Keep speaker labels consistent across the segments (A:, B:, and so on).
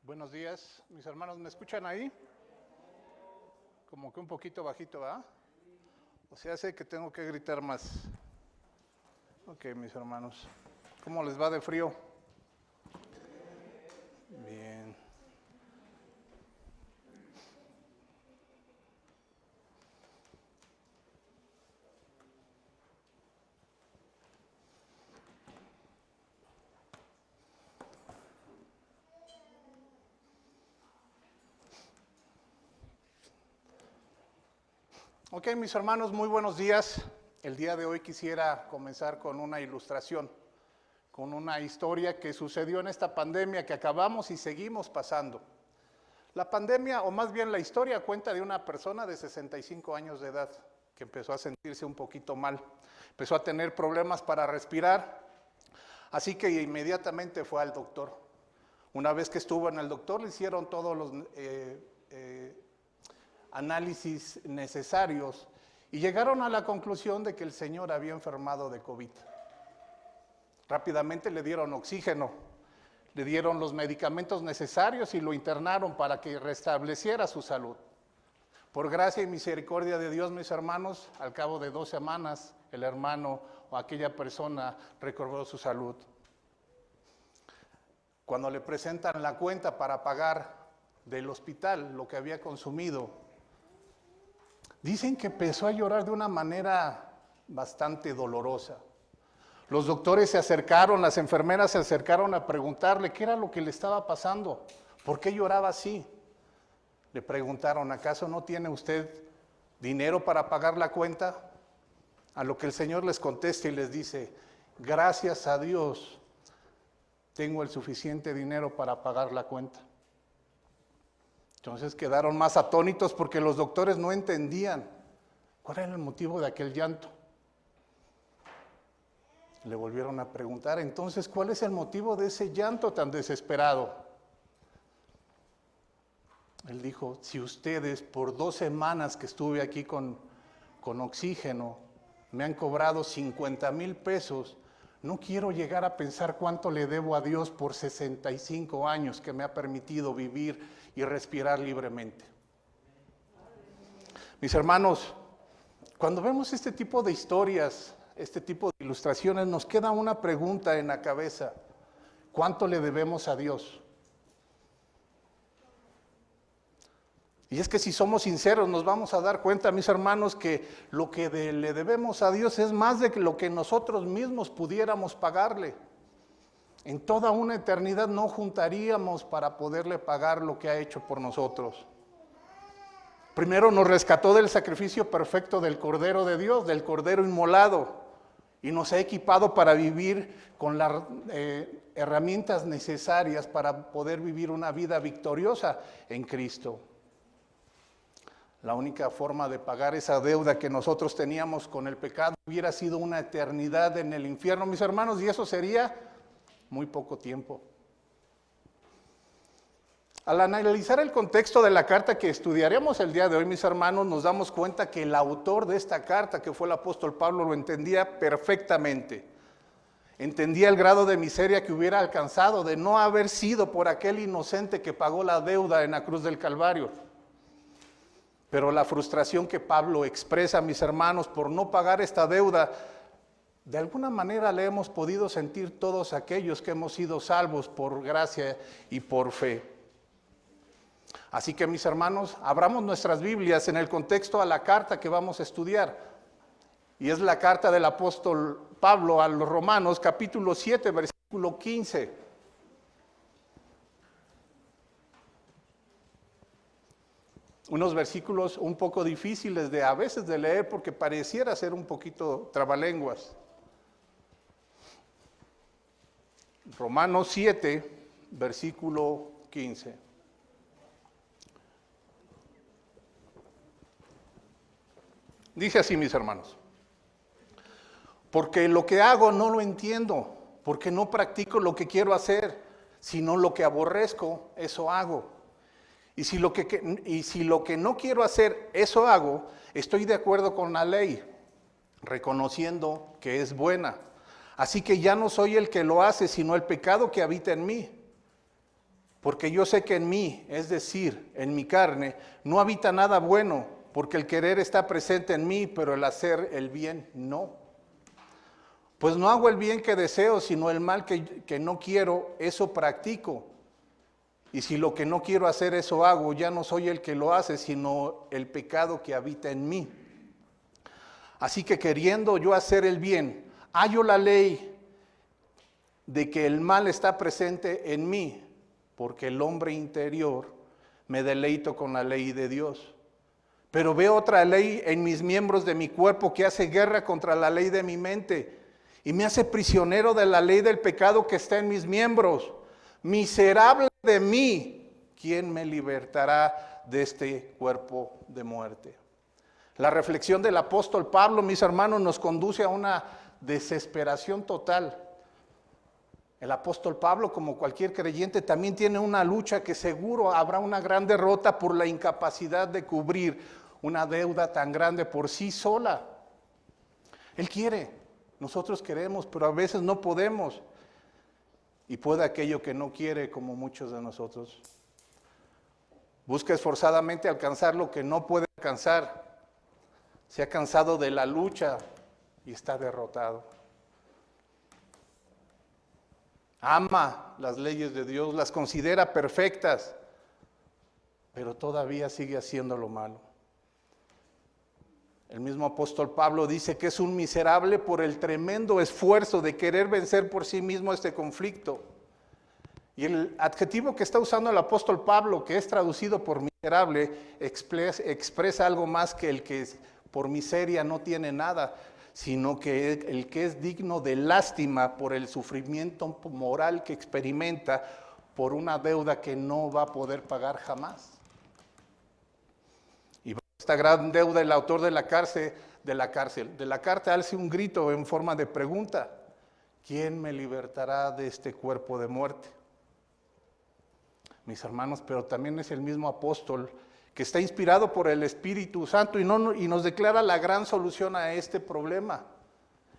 A: Buenos días, mis hermanos, ¿me escuchan ahí? Como que un poquito bajito, ¿verdad? O sea, sé que tengo que gritar más. Ok, mis hermanos, ¿cómo les va de frío? Bien. Ok, mis hermanos, muy buenos días. El día de hoy quisiera comenzar con una ilustración, con una historia que sucedió en esta pandemia que acabamos y seguimos pasando. La pandemia, o más bien la historia, cuenta de una persona de 65 años de edad que empezó a sentirse un poquito mal, empezó a tener problemas para respirar, así que inmediatamente fue al doctor. Una vez que estuvo en el doctor, le hicieron todos los análisis necesarios y llegaron a la conclusión de que el señor había enfermado de COVID. Rápidamente le dieron oxígeno, le dieron los medicamentos necesarios y lo internaron para que restableciera su salud. Por gracia y misericordia de Dios, mis hermanos, al cabo de 2 semanas, el hermano o aquella persona recobró su salud. Cuando le presentan la cuenta para pagar del hospital lo que había consumido, dicen que empezó a llorar de una manera bastante dolorosa. Los doctores se acercaron, las enfermeras se acercaron a preguntarle qué era lo que le estaba pasando, por qué lloraba así. Le preguntaron, ¿acaso no tiene usted dinero para pagar la cuenta? A lo que el Señor les contesta y les dice, gracias a Dios, tengo el suficiente dinero para pagar la cuenta. Entonces quedaron más atónitos porque los doctores no entendían cuál era el motivo de aquel llanto. Le volvieron a preguntar, entonces, ¿cuál es el motivo de ese llanto tan desesperado? Él dijo, si ustedes por 2 semanas que estuve aquí con oxígeno me han cobrado 50,000 pesos, no quiero llegar a pensar cuánto le debo a Dios por 65 años que me ha permitido vivir y respirar libremente. Mis hermanos, cuando vemos este tipo de historias, este tipo de ilustraciones, nos queda una pregunta en la cabeza. ¿Cuánto le debemos a Dios? Y es que si somos sinceros nos vamos a dar cuenta, mis hermanos, que lo que le debemos a Dios es más de lo que nosotros mismos pudiéramos pagarle. En toda una eternidad no juntaríamos para poderle pagar lo que ha hecho por nosotros. Primero nos rescató del sacrificio perfecto del Cordero de Dios, del Cordero inmolado, y nos ha equipado para vivir con las herramientas necesarias para poder vivir una vida victoriosa en Cristo. La única forma de pagar esa deuda que nosotros teníamos con el pecado hubiera sido una eternidad en el infierno, mis hermanos, y eso sería muy poco tiempo. Al analizar el contexto de la carta que estudiaremos el día de hoy, mis hermanos, nos damos cuenta que el autor de esta carta, que fue el apóstol Pablo, lo entendía perfectamente. Entendía el grado de miseria que hubiera alcanzado de no haber sido por aquel inocente que pagó la deuda en la cruz del Calvario. Pero la frustración que Pablo expresa, mis hermanos, por no pagar esta deuda, de alguna manera le hemos podido sentir todos aquellos que hemos sido salvos por gracia y por fe. Así que, mis hermanos, abramos nuestras Biblias en el contexto a la carta que vamos a estudiar. Y es la carta del apóstol Pablo a los Romanos, capítulo 7, versículo 15. Unos versículos un poco difíciles a veces de leer porque pareciera ser un poquito trabalenguas. Romanos 7, versículo 15. Dice así, mis hermanos. Porque lo que hago no lo entiendo, porque no practico lo que quiero hacer, sino lo que aborrezco, eso hago. Y si lo que no quiero hacer, eso hago, estoy de acuerdo con la ley, reconociendo que es buena. Así que ya no soy el que lo hace, sino el pecado que habita en mí. Porque yo sé que en mí, es decir, en mi carne, no habita nada bueno, porque el querer está presente en mí, pero el hacer el bien no. Pues no hago el bien que deseo, sino el mal que no quiero, eso practico. Y si lo que no quiero hacer, eso hago, ya no soy el que lo hace, sino el pecado que habita en mí. Así que queriendo yo hacer el bien, hallo la ley de que el mal está presente en mí, porque el hombre interior me deleito con la ley de Dios. Pero veo otra ley en mis miembros de mi cuerpo que hace guerra contra la ley de mi mente y me hace prisionero de la ley del pecado que está en mis miembros. Miserable de mí, ¿quién me libertará de este cuerpo de muerte? La reflexión del apóstol Pablo, mis hermanos, nos conduce a una desesperación total. El apóstol Pablo, como cualquier creyente, también tiene una lucha que seguro habrá una gran derrota por la incapacidad de cubrir una deuda tan grande por sí sola. Él quiere, nosotros queremos, pero a veces no podemos. Y puede aquello que no quiere, como muchos de nosotros. Busca esforzadamente alcanzar lo que no puede alcanzar. Se ha cansado de la lucha y está derrotado. Ama las leyes de Dios, las considera perfectas, pero todavía sigue haciendo lo malo. El mismo apóstol Pablo dice que es un miserable por el tremendo esfuerzo de querer vencer por sí mismo este conflicto. Y el adjetivo que está usando el apóstol Pablo, que es traducido por miserable, expresa algo más que el que por miseria no tiene nada, sino que el que es digno de lástima por el sufrimiento moral que experimenta por una deuda que no va a poder pagar jamás. Y esta gran deuda, el autor de la carta hace un grito en forma de pregunta: ¿quién me libertará de este cuerpo de muerte? Mis hermanos, pero también es el mismo apóstol que está inspirado por el Espíritu Santo y nos declara la gran solución a este problema,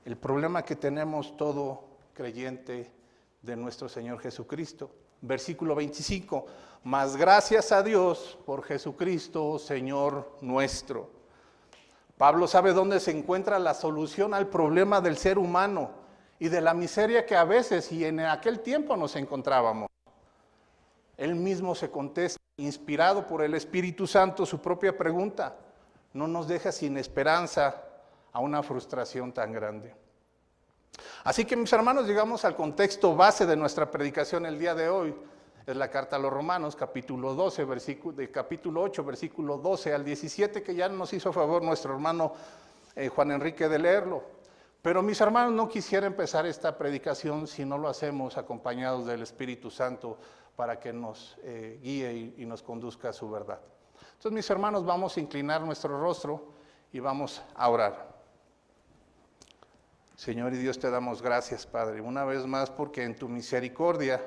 A: el problema que tenemos todo creyente de nuestro Señor Jesucristo. Versículo 25, mas gracias a Dios por Jesucristo, Señor nuestro. Pablo sabe dónde se encuentra la solución al problema del ser humano y de la miseria que a veces y en aquel tiempo nos encontrábamos. Él mismo se contesta, inspirado por el Espíritu Santo, su propia pregunta. No nos deja sin esperanza a una frustración tan grande. Así que, mis hermanos, llegamos al contexto base de nuestra predicación el día de hoy. Es la carta a los Romanos, capítulo 8, versículo 12 al 17, que ya nos hizo favor nuestro hermano Juan Enrique de leerlo. Pero, mis hermanos, no quisiera empezar esta predicación si no lo hacemos acompañados del Espíritu Santo para que nos guíe y nos conduzca a su verdad. Entonces, mis hermanos, vamos a inclinar nuestro rostro y vamos a orar. Señor y Dios, te damos gracias, Padre, una vez más, porque en tu misericordia,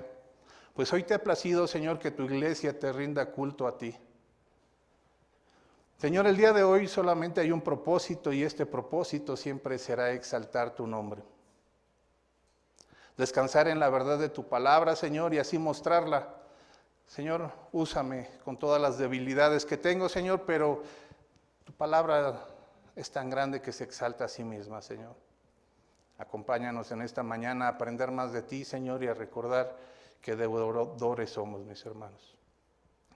A: pues hoy te ha placido, Señor, que tu iglesia te rinda culto a ti. Señor, el día de hoy solamente hay un propósito y este propósito siempre será exaltar tu nombre. Descansar en la verdad de tu palabra, Señor, y así mostrarla. Señor, úsame con todas las debilidades que tengo, Señor, pero tu palabra es tan grande que se exalta a sí misma, Señor. Acompáñanos en esta mañana a aprender más de ti, Señor, y a recordar que deudores somos, mis hermanos.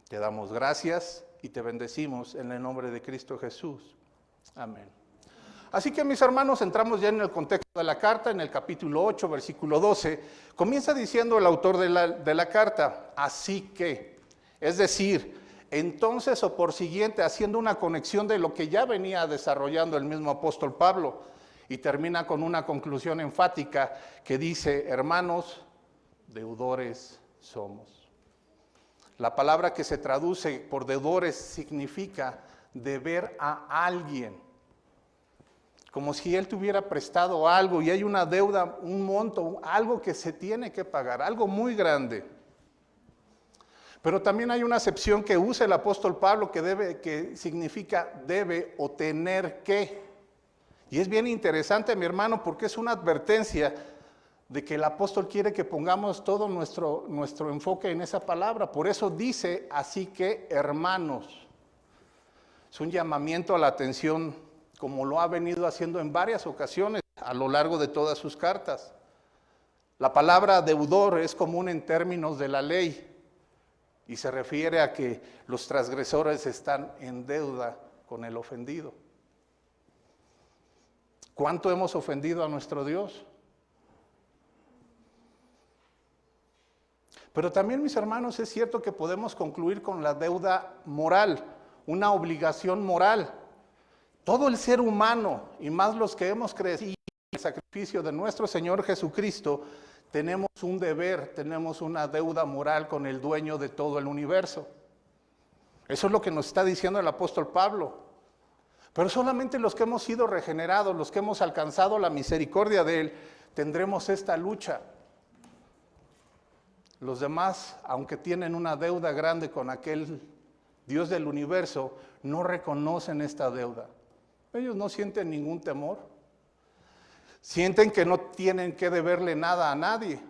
A: Te damos gracias y te bendecimos en el nombre de Cristo Jesús. Amén. Así que, mis hermanos, entramos ya en el contexto de la carta, en el capítulo 8, versículo 12. Comienza diciendo el autor de la carta, así que, es decir, entonces o por siguiente, haciendo una conexión de lo que ya venía desarrollando el mismo apóstol Pablo, y termina con una conclusión enfática que dice, hermanos, deudores somos. La palabra que se traduce por deudores significa deber a alguien. Como si él te hubiera prestado algo y hay una deuda, un monto, algo que se tiene que pagar, algo muy grande. Pero también hay una acepción que usa el apóstol Pablo que significa debe o tener que. Y es bien interesante, mi hermano, porque es una advertencia de que el apóstol quiere que pongamos todo nuestro enfoque en esa palabra. Por eso dice, así que hermanos. Es un llamamiento a la atención, como lo ha venido haciendo en varias ocasiones a lo largo de todas sus cartas. La palabra deudor es común en términos de la ley y se refiere a que los transgresores están en deuda con el ofendido. ¿Cuánto hemos ofendido a nuestro Dios? Pero también, mis hermanos, es cierto que podemos concluir con la deuda moral, una obligación moral. Todo el ser humano, y más los que hemos crecido en el sacrificio de nuestro Señor Jesucristo, tenemos un deber, tenemos una deuda moral con el dueño de todo el universo. Eso es lo que nos está diciendo el apóstol Pablo. Pero solamente los que hemos sido regenerados, los que hemos alcanzado la misericordia de Él, tendremos esta lucha. Los demás, aunque tienen una deuda grande con aquel Dios del universo, no reconocen esta deuda. Ellos no sienten ningún temor. Sienten que no tienen que deberle nada a nadie.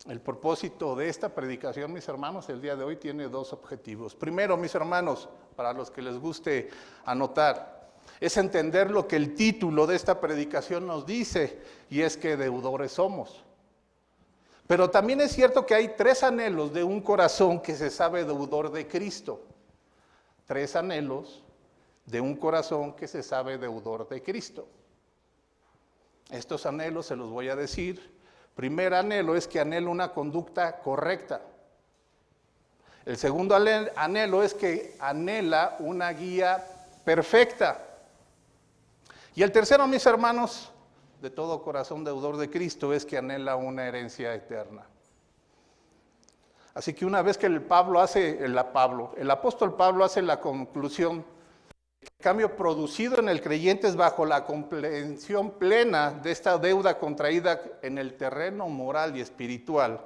A: El propósito de esta predicación, mis hermanos, el día de hoy tiene dos objetivos. Primero, mis hermanos, para los que les guste anotar, es entender lo que el título de esta predicación nos dice, y es que deudores somos. Pero también es cierto que hay tres anhelos de un corazón que se sabe deudor de Cristo. Tres anhelos de un corazón que se sabe deudor de Cristo. Estos anhelos se los voy a decir. Primer anhelo es que anhelo una conducta correcta. El segundo anhelo es que anhela una guía perfecta. Y el tercero, mis hermanos, de todo corazón deudor de Cristo, es que anhela una herencia eterna. Así que una vez que el apóstol Pablo hace la conclusión, el cambio producido en el creyente es bajo la comprensión plena de esta deuda contraída en el terreno moral y espiritual.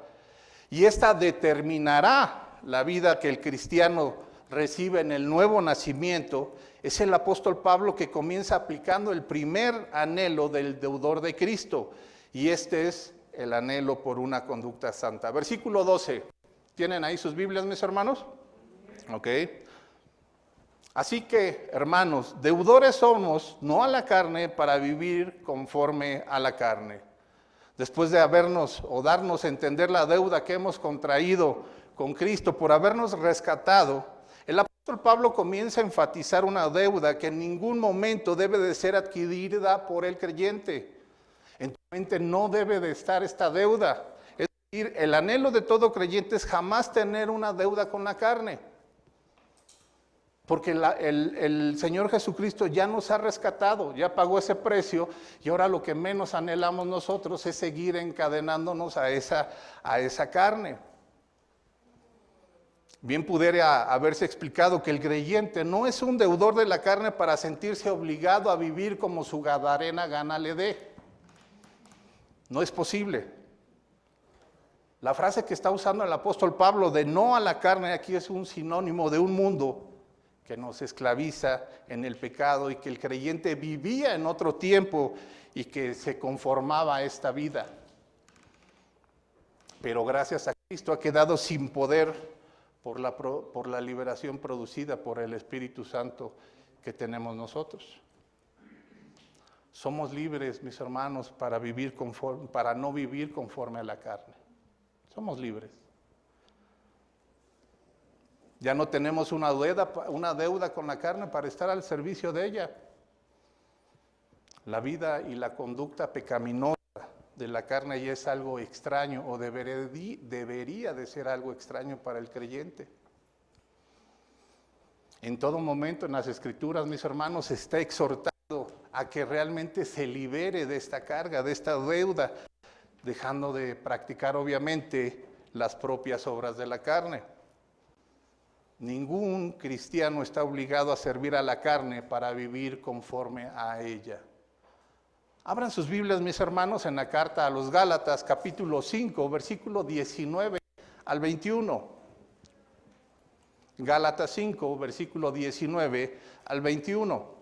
A: Y esta determinará la vida que el cristiano recibe en el nuevo nacimiento. Es el apóstol Pablo que comienza aplicando el primer anhelo del deudor de Cristo. Y este es el anhelo por una conducta santa. Versículo 12. ¿Tienen ahí sus Biblias, mis hermanos? Ok. Así que, hermanos, deudores somos, no a la carne, para vivir conforme a la carne. Después de habernos o darnos a entender la deuda que hemos contraído con Cristo por habernos rescatado, el apóstol Pablo comienza a enfatizar una deuda que en ningún momento debe de ser adquirida por el creyente. En tu mente no debe de estar esta deuda. Es decir, el anhelo de todo creyente es jamás tener una deuda con la carne. Porque el Señor Jesucristo ya nos ha rescatado, ya pagó ese precio, y ahora lo que menos anhelamos nosotros es seguir encadenándonos a esa carne. Bien pudiera haberse explicado que el creyente no es un deudor de la carne para sentirse obligado a vivir como su gadarena gana le dé. No es posible. La frase que está usando el apóstol Pablo de no a la carne aquí es un sinónimo de un mundo que nos esclaviza en el pecado y que el creyente vivía en otro tiempo y que se conformaba a esta vida. Pero gracias a Cristo ha quedado sin poder por la liberación producida por el Espíritu Santo que tenemos nosotros. Somos libres, mis hermanos, para no vivir conforme a la carne. Somos libres. Ya no tenemos una deuda con la carne para estar al servicio de ella. La vida y la conducta pecaminosa de la carne ya es algo extraño o debería de ser algo extraño para el creyente. En todo momento en las Escrituras, mis hermanos, se está exhortando a que realmente se libere de esta carga, de esta deuda, dejando de practicar obviamente las propias obras de la carne. Ningún cristiano está obligado a servir a la carne para vivir conforme a ella. Abran sus Biblias, mis hermanos, en la carta a los Gálatas, capítulo 5, versículo 19 al 21. Gálatas 5, versículo 19 al 21.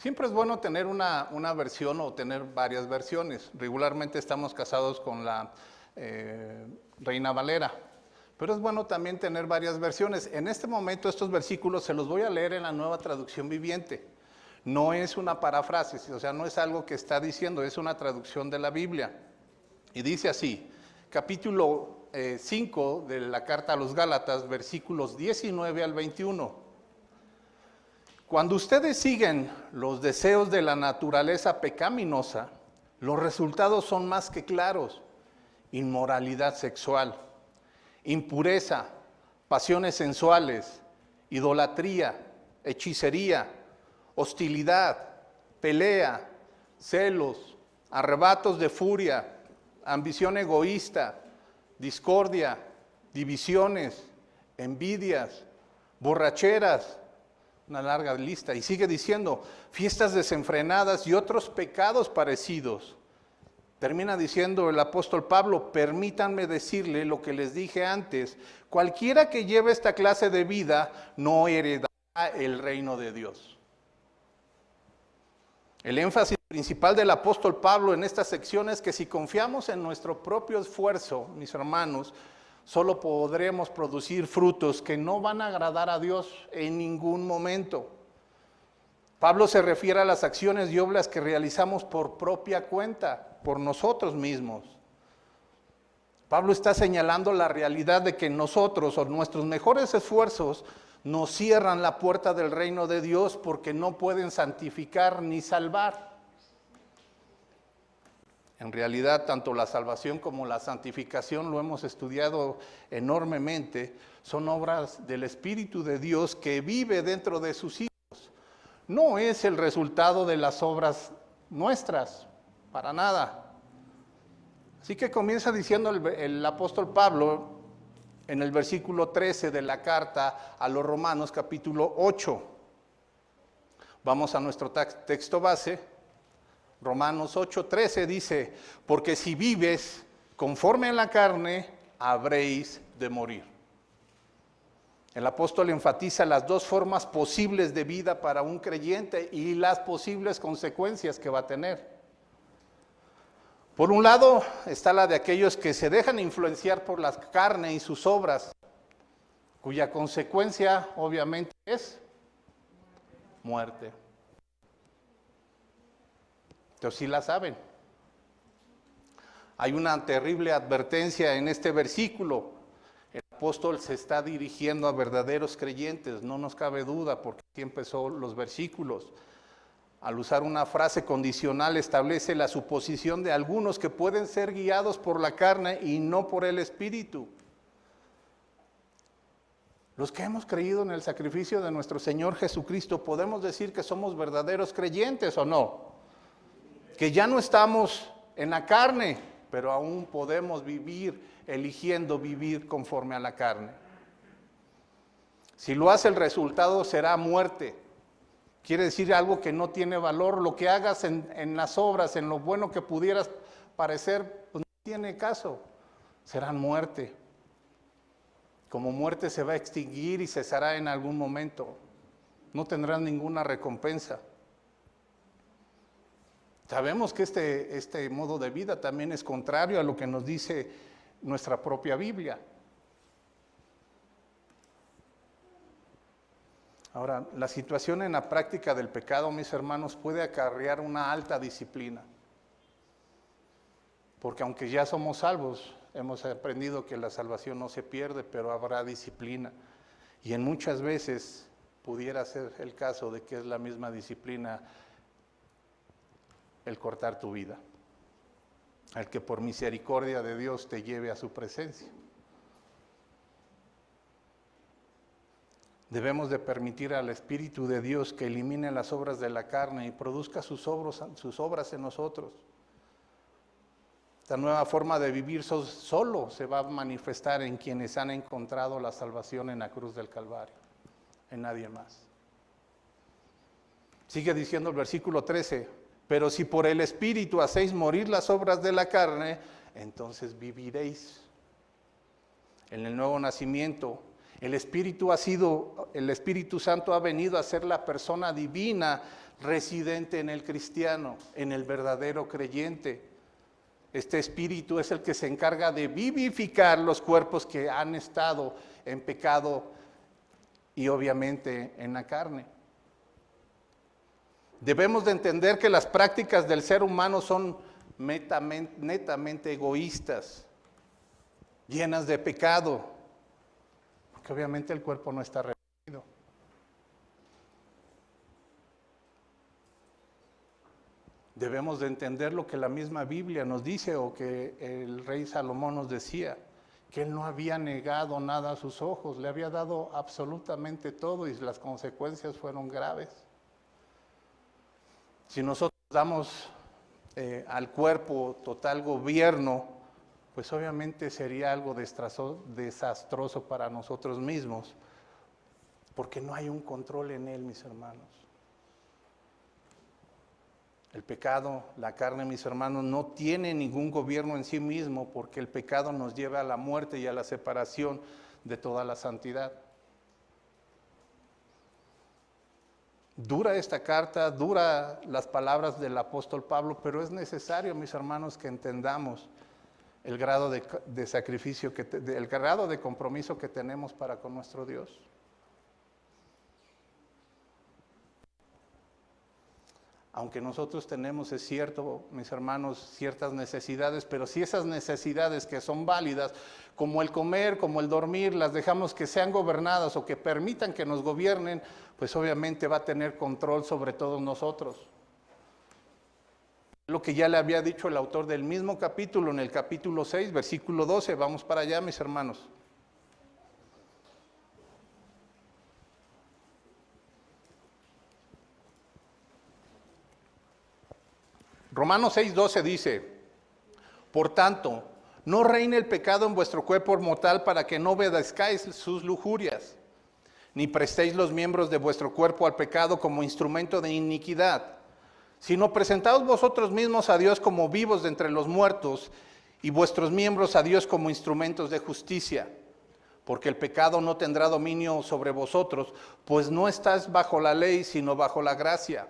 A: Siempre es bueno tener una versión o tener varias versiones. Regularmente estamos casados con la Reina Valera, pero es bueno también tener varias versiones. En este momento estos versículos se los voy a leer en la Nueva Traducción Viviente. No es una paráfrasis, o sea, no es algo que está diciendo, es una traducción de la Biblia. Y dice así, capítulo 5 de la carta a los Gálatas, versículos 19 al 21. Cuando ustedes siguen los deseos de la naturaleza pecaminosa, los resultados son más que claros: inmoralidad sexual, impureza, pasiones sensuales, idolatría, hechicería, hostilidad, pelea, celos, arrebatos de furia, ambición egoísta, discordia, divisiones, envidias, borracheras, una larga lista. Y sigue diciendo, fiestas desenfrenadas y otros pecados parecidos. Termina diciendo el apóstol Pablo, permítanme decirle lo que les dije antes, cualquiera que lleve esta clase de vida no heredará el reino de Dios. El énfasis principal del apóstol Pablo en esta sección es que si confiamos en nuestro propio esfuerzo, mis hermanos, solo podremos producir frutos que no van a agradar a Dios en ningún momento. Pablo se refiere a las acciones y obras que realizamos por propia cuenta, por nosotros mismos. Pablo está señalando la realidad de que nosotros o nuestros mejores esfuerzos nos cierran la puerta del reino de Dios porque no pueden santificar ni salvar. En realidad, tanto la salvación como la santificación, lo hemos estudiado enormemente, son obras del Espíritu de Dios que vive dentro de sus hijos. No es el resultado de las obras nuestras, para nada. Así que comienza diciendo el apóstol Pablo en el versículo 13 de la carta a los Romanos, capítulo 8. Vamos a nuestro texto base. Romanos 8:13 dice, porque si vives conforme a la carne, habréis de morir. El apóstol enfatiza las dos formas posibles de vida para un creyente y las posibles consecuencias que va a tener. Por un lado está la de aquellos que se dejan influenciar por la carne y sus obras, cuya consecuencia obviamente es muerte. Entonces sí la saben. Hay una terrible advertencia en este versículo. El apóstol se está dirigiendo a verdaderos creyentes, no nos cabe duda, porque así empezó los versículos. Al usar una frase condicional establece la suposición de algunos que pueden ser guiados por la carne y no por el Espíritu. Los que hemos creído en el sacrificio de nuestro Señor Jesucristo, ¿podemos decir que somos verdaderos creyentes o no? Que ya no estamos en la carne, pero aún podemos vivir, eligiendo vivir conforme a la carne. Si lo hace, el resultado será muerte. Quiere decir algo que no tiene valor. Lo que hagas en las obras, en lo bueno que pudieras parecer, pues no tiene caso. Serán muerte. Como muerte se va a extinguir y cesará en algún momento. No tendrán ninguna recompensa. Sabemos que este modo de vida también es contrario a lo que nos dice nuestra propia Biblia. Ahora, la situación en la práctica del pecado, mis hermanos, puede acarrear una alta disciplina. Porque aunque ya somos salvos, hemos aprendido que la salvación no se pierde, pero habrá disciplina. Y en muchas veces pudiera ser el caso de que es la misma disciplina el cortar tu vida, el que por misericordia de Dios te lleve a su presencia. Debemos de permitir al Espíritu de Dios que elimine las obras de la carne y produzca sus obras en nosotros. Esta nueva forma de vivir solo se va a manifestar en quienes han encontrado la salvación en la cruz del Calvario, en nadie más. Sigue diciendo el versículo 13, pero si por el Espíritu hacéis morir las obras de la carne, entonces viviréis. En el nuevo nacimiento, El Espíritu Santo ha venido a ser la persona divina residente en el cristiano, en el verdadero creyente. Este Espíritu es el que se encarga de vivificar los cuerpos que han estado en pecado y obviamente en la carne. Debemos de entender que las prácticas del ser humano son netamente egoístas, llenas de pecado, porque obviamente el cuerpo no está redimido. Debemos de entender lo que la misma Biblia nos dice, o que el rey Salomón nos decía, que él no había negado nada a sus ojos, le había dado absolutamente todo y las consecuencias fueron graves. Si nosotros damos al cuerpo total gobierno, pues obviamente sería algo desastroso para nosotros mismos, porque no hay un control en él, mis hermanos. El pecado, la carne, mis hermanos, no tiene ningún gobierno en sí mismo, porque el pecado nos lleva a la muerte y a la separación de toda la santidad. Dura esta carta, dura las palabras del apóstol Pablo, pero es necesario, mis hermanos, que entendamos el grado de sacrificio, el grado de compromiso que tenemos para con nuestro Dios. Aunque nosotros tenemos, es cierto, mis hermanos, ciertas necesidades, pero si esas necesidades que son válidas, como el comer, como el dormir, las dejamos que sean gobernadas o que permitan que nos gobiernen, pues obviamente va a tener control sobre todos nosotros. Lo que ya le había dicho el autor del mismo capítulo, en el capítulo 6, versículo 12, vamos para allá, mis hermanos. Romanos 6:12 dice: por tanto, no reine el pecado en vuestro cuerpo mortal, para que no obedezcáis sus lujurias, ni prestéis los miembros de vuestro cuerpo al pecado como instrumento de iniquidad, sino presentaos vosotros mismos a Dios como vivos de entre los muertos, y vuestros miembros a Dios como instrumentos de justicia. Porque el pecado no tendrá dominio sobre vosotros, pues no estáis bajo la ley, sino bajo la gracia.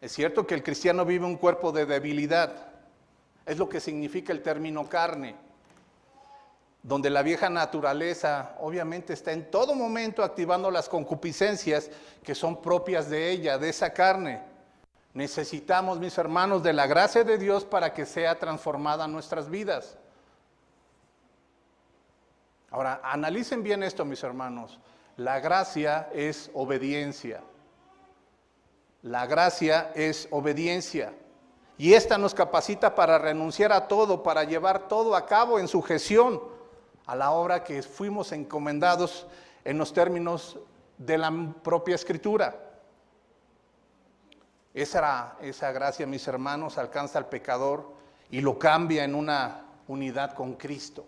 A: Es cierto que el cristiano vive un cuerpo de debilidad, es lo que significa el término carne, donde la vieja naturaleza obviamente está en todo momento activando las concupiscencias que son propias de ella, de esa carne. Necesitamos, mis hermanos, de la gracia de Dios para que sea transformada nuestras vidas. Ahora, analicen bien esto, mis hermanos. La gracia es obediencia. La gracia es obediencia. Y esta nos capacita para renunciar a todo, para llevar todo a cabo en sujeción a la obra que fuimos encomendados en los términos de la propia Escritura. Esa gracia, mis hermanos, alcanza al pecador y lo cambia en una unidad con Cristo.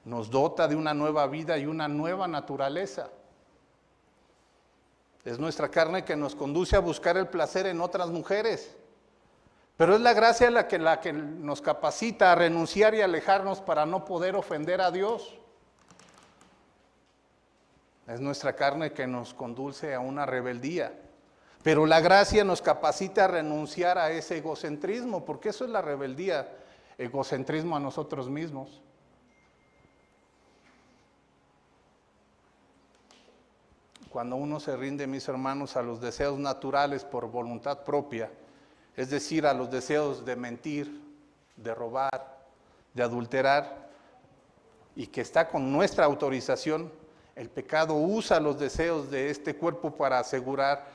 A: Nos dota de una nueva vida y una nueva naturaleza. Es nuestra carne que nos conduce a buscar el placer en otras mujeres. Pero es la gracia la que nos capacita a renunciar y alejarnos para no poder ofender a Dios. Es nuestra carne que nos conduce a una rebeldía. Pero la gracia nos capacita a renunciar a ese egocentrismo, porque eso es la rebeldía, egocentrismo a nosotros mismos. Cuando uno se rinde, mis hermanos, a los deseos naturales por voluntad propia, es decir, a los deseos de mentir, de robar, de adulterar, y que está con nuestra autorización, el pecado usa los deseos de este cuerpo para asegurar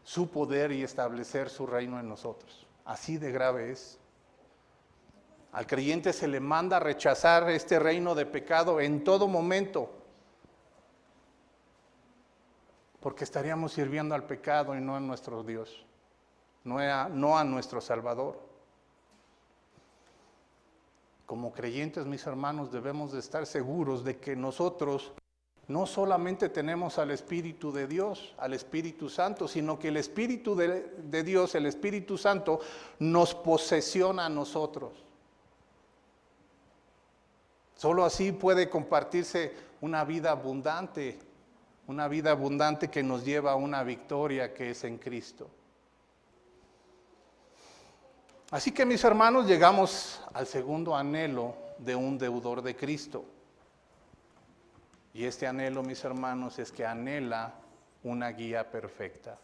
A: su poder y establecer su reino en nosotros. Así de grave es. Al creyente se le manda a rechazar este reino de pecado en todo momento, porque estaríamos sirviendo al pecado y no a nuestro Dios, no a nuestro Salvador. Como creyentes, mis hermanos, debemos de estar seguros de que nosotros no solamente tenemos al Espíritu de Dios, al Espíritu Santo, sino que el Espíritu de Dios, el Espíritu Santo, nos posesiona a nosotros. Solo así puede compartirse una vida abundante que nos lleva a una victoria que es en Cristo. Así que, mis hermanos, llegamos al segundo anhelo de un deudor de Cristo. Y este anhelo, mis hermanos, es que anhela una guía perfecta.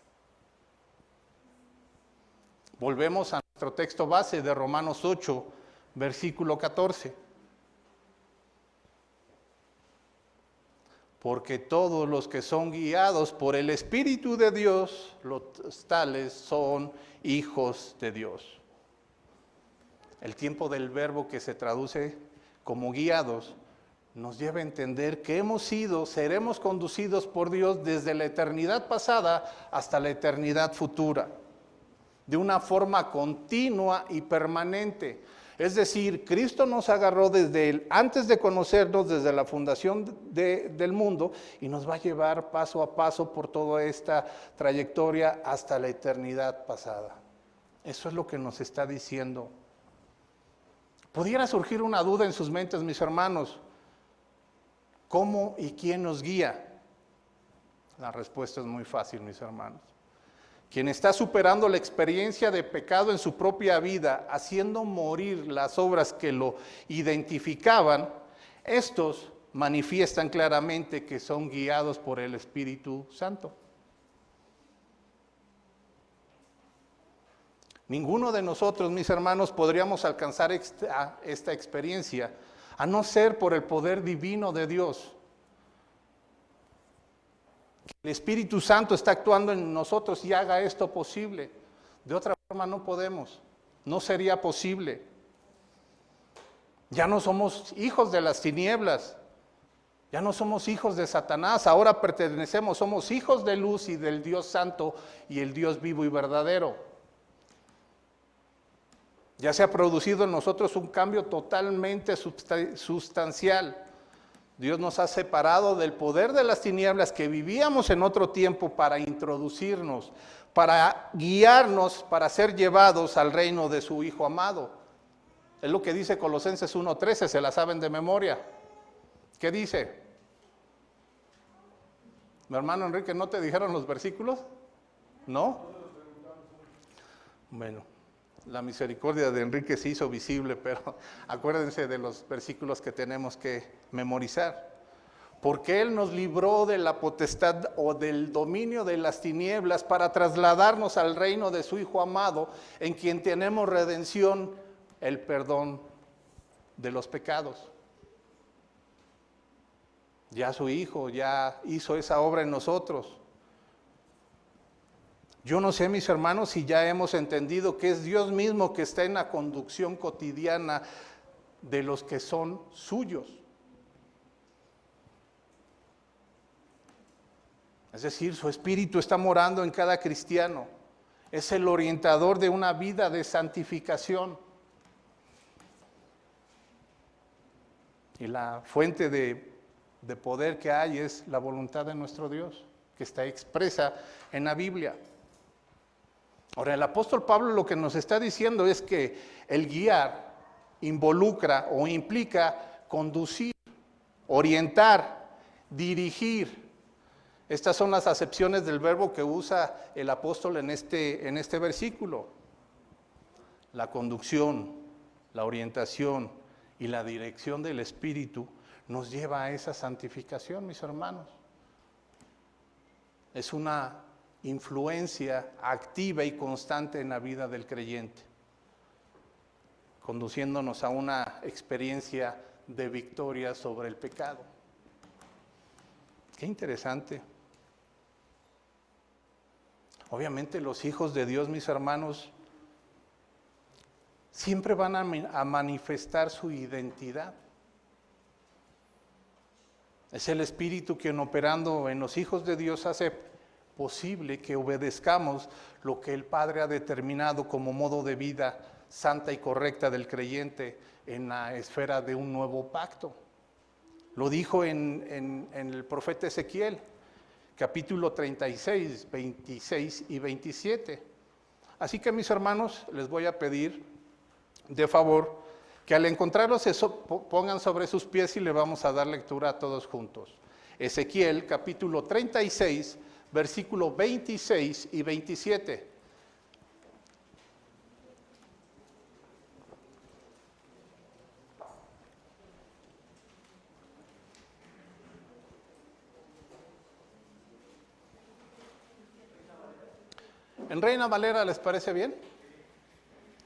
A: Volvemos a nuestro texto base de Romanos 8, versículo 14. Porque todos los que son guiados por el Espíritu de Dios, los tales son hijos de Dios. El tiempo del verbo que se traduce como guiados nos lleva a entender que seremos conducidos por Dios desde la eternidad pasada hasta la eternidad futura, de una forma continua y permanente. Es decir, Cristo nos agarró antes de conocernos, desde la fundación del mundo, y nos va a llevar paso a paso por toda esta trayectoria hasta la eternidad pasada. Eso es lo que nos está diciendo. Pudiera surgir una duda en sus mentes, mis hermanos. ¿Cómo y quién nos guía? La respuesta es muy fácil, mis hermanos. Quien está superando la experiencia de pecado en su propia vida, haciendo morir las obras que lo identificaban, estos manifiestan claramente que son guiados por el Espíritu Santo. Ninguno de nosotros, mis hermanos, podríamos alcanzar esta experiencia a no ser por el poder divino de Dios. El Espíritu Santo está actuando en nosotros y haga esto posible. De otra forma no podemos, no sería posible. Ya no somos hijos de las tinieblas, ya no somos hijos de Satanás, ahora somos hijos de luz y del Dios Santo y el Dios vivo y verdadero. Ya se ha producido en nosotros un cambio totalmente sustancial. Dios nos ha separado del poder de las tinieblas que vivíamos en otro tiempo para introducirnos, para guiarnos, para ser llevados al reino de su Hijo amado. Es lo que dice Colosenses 1:13, se la saben de memoria. ¿Qué dice? Mi hermano Enrique, ¿no te dijeron los versículos? ¿No? Bueno. La misericordia de Enrique se hizo visible, pero acuérdense de los versículos que tenemos que memorizar. Porque Él nos libró de la potestad o del dominio de las tinieblas para trasladarnos al reino de su Hijo amado, en quien tenemos redención, el perdón de los pecados. Ya su Hijo ya hizo esa obra en nosotros. Yo no sé, mis hermanos, si ya hemos entendido que es Dios mismo que está en la conducción cotidiana de los que son suyos. Es decir, su Espíritu está morando en cada cristiano. Es el orientador de una vida de santificación. Y la fuente de poder que hay es la voluntad de nuestro Dios, que está expresa en la Biblia. Ahora, el apóstol Pablo lo que nos está diciendo es que el guiar involucra o implica conducir, orientar, dirigir. Estas son las acepciones del verbo que usa el apóstol en este versículo. La conducción, la orientación y la dirección del Espíritu nos lleva a esa santificación, mis hermanos. Es una influencia activa y constante en la vida del creyente, conduciéndonos a una experiencia de victoria sobre el pecado. Qué interesante. Obviamente los hijos de Dios, mis hermanos, siempre van a manifestar su identidad. Es el Espíritu quien, operando en los hijos de Dios, hace posible que obedezcamos lo que el Padre ha determinado como modo de vida santa y correcta del creyente en la esfera de un nuevo pacto. Lo dijo en el profeta Ezequiel, capítulo 36, 26 y 27. Así que, mis hermanos, les voy a pedir de favor que al encontrarlos pongan sobre sus pies y le vamos a dar lectura a todos juntos. Ezequiel capítulo 36, versículo 26 y 27. ¿En Reina Valera les parece bien?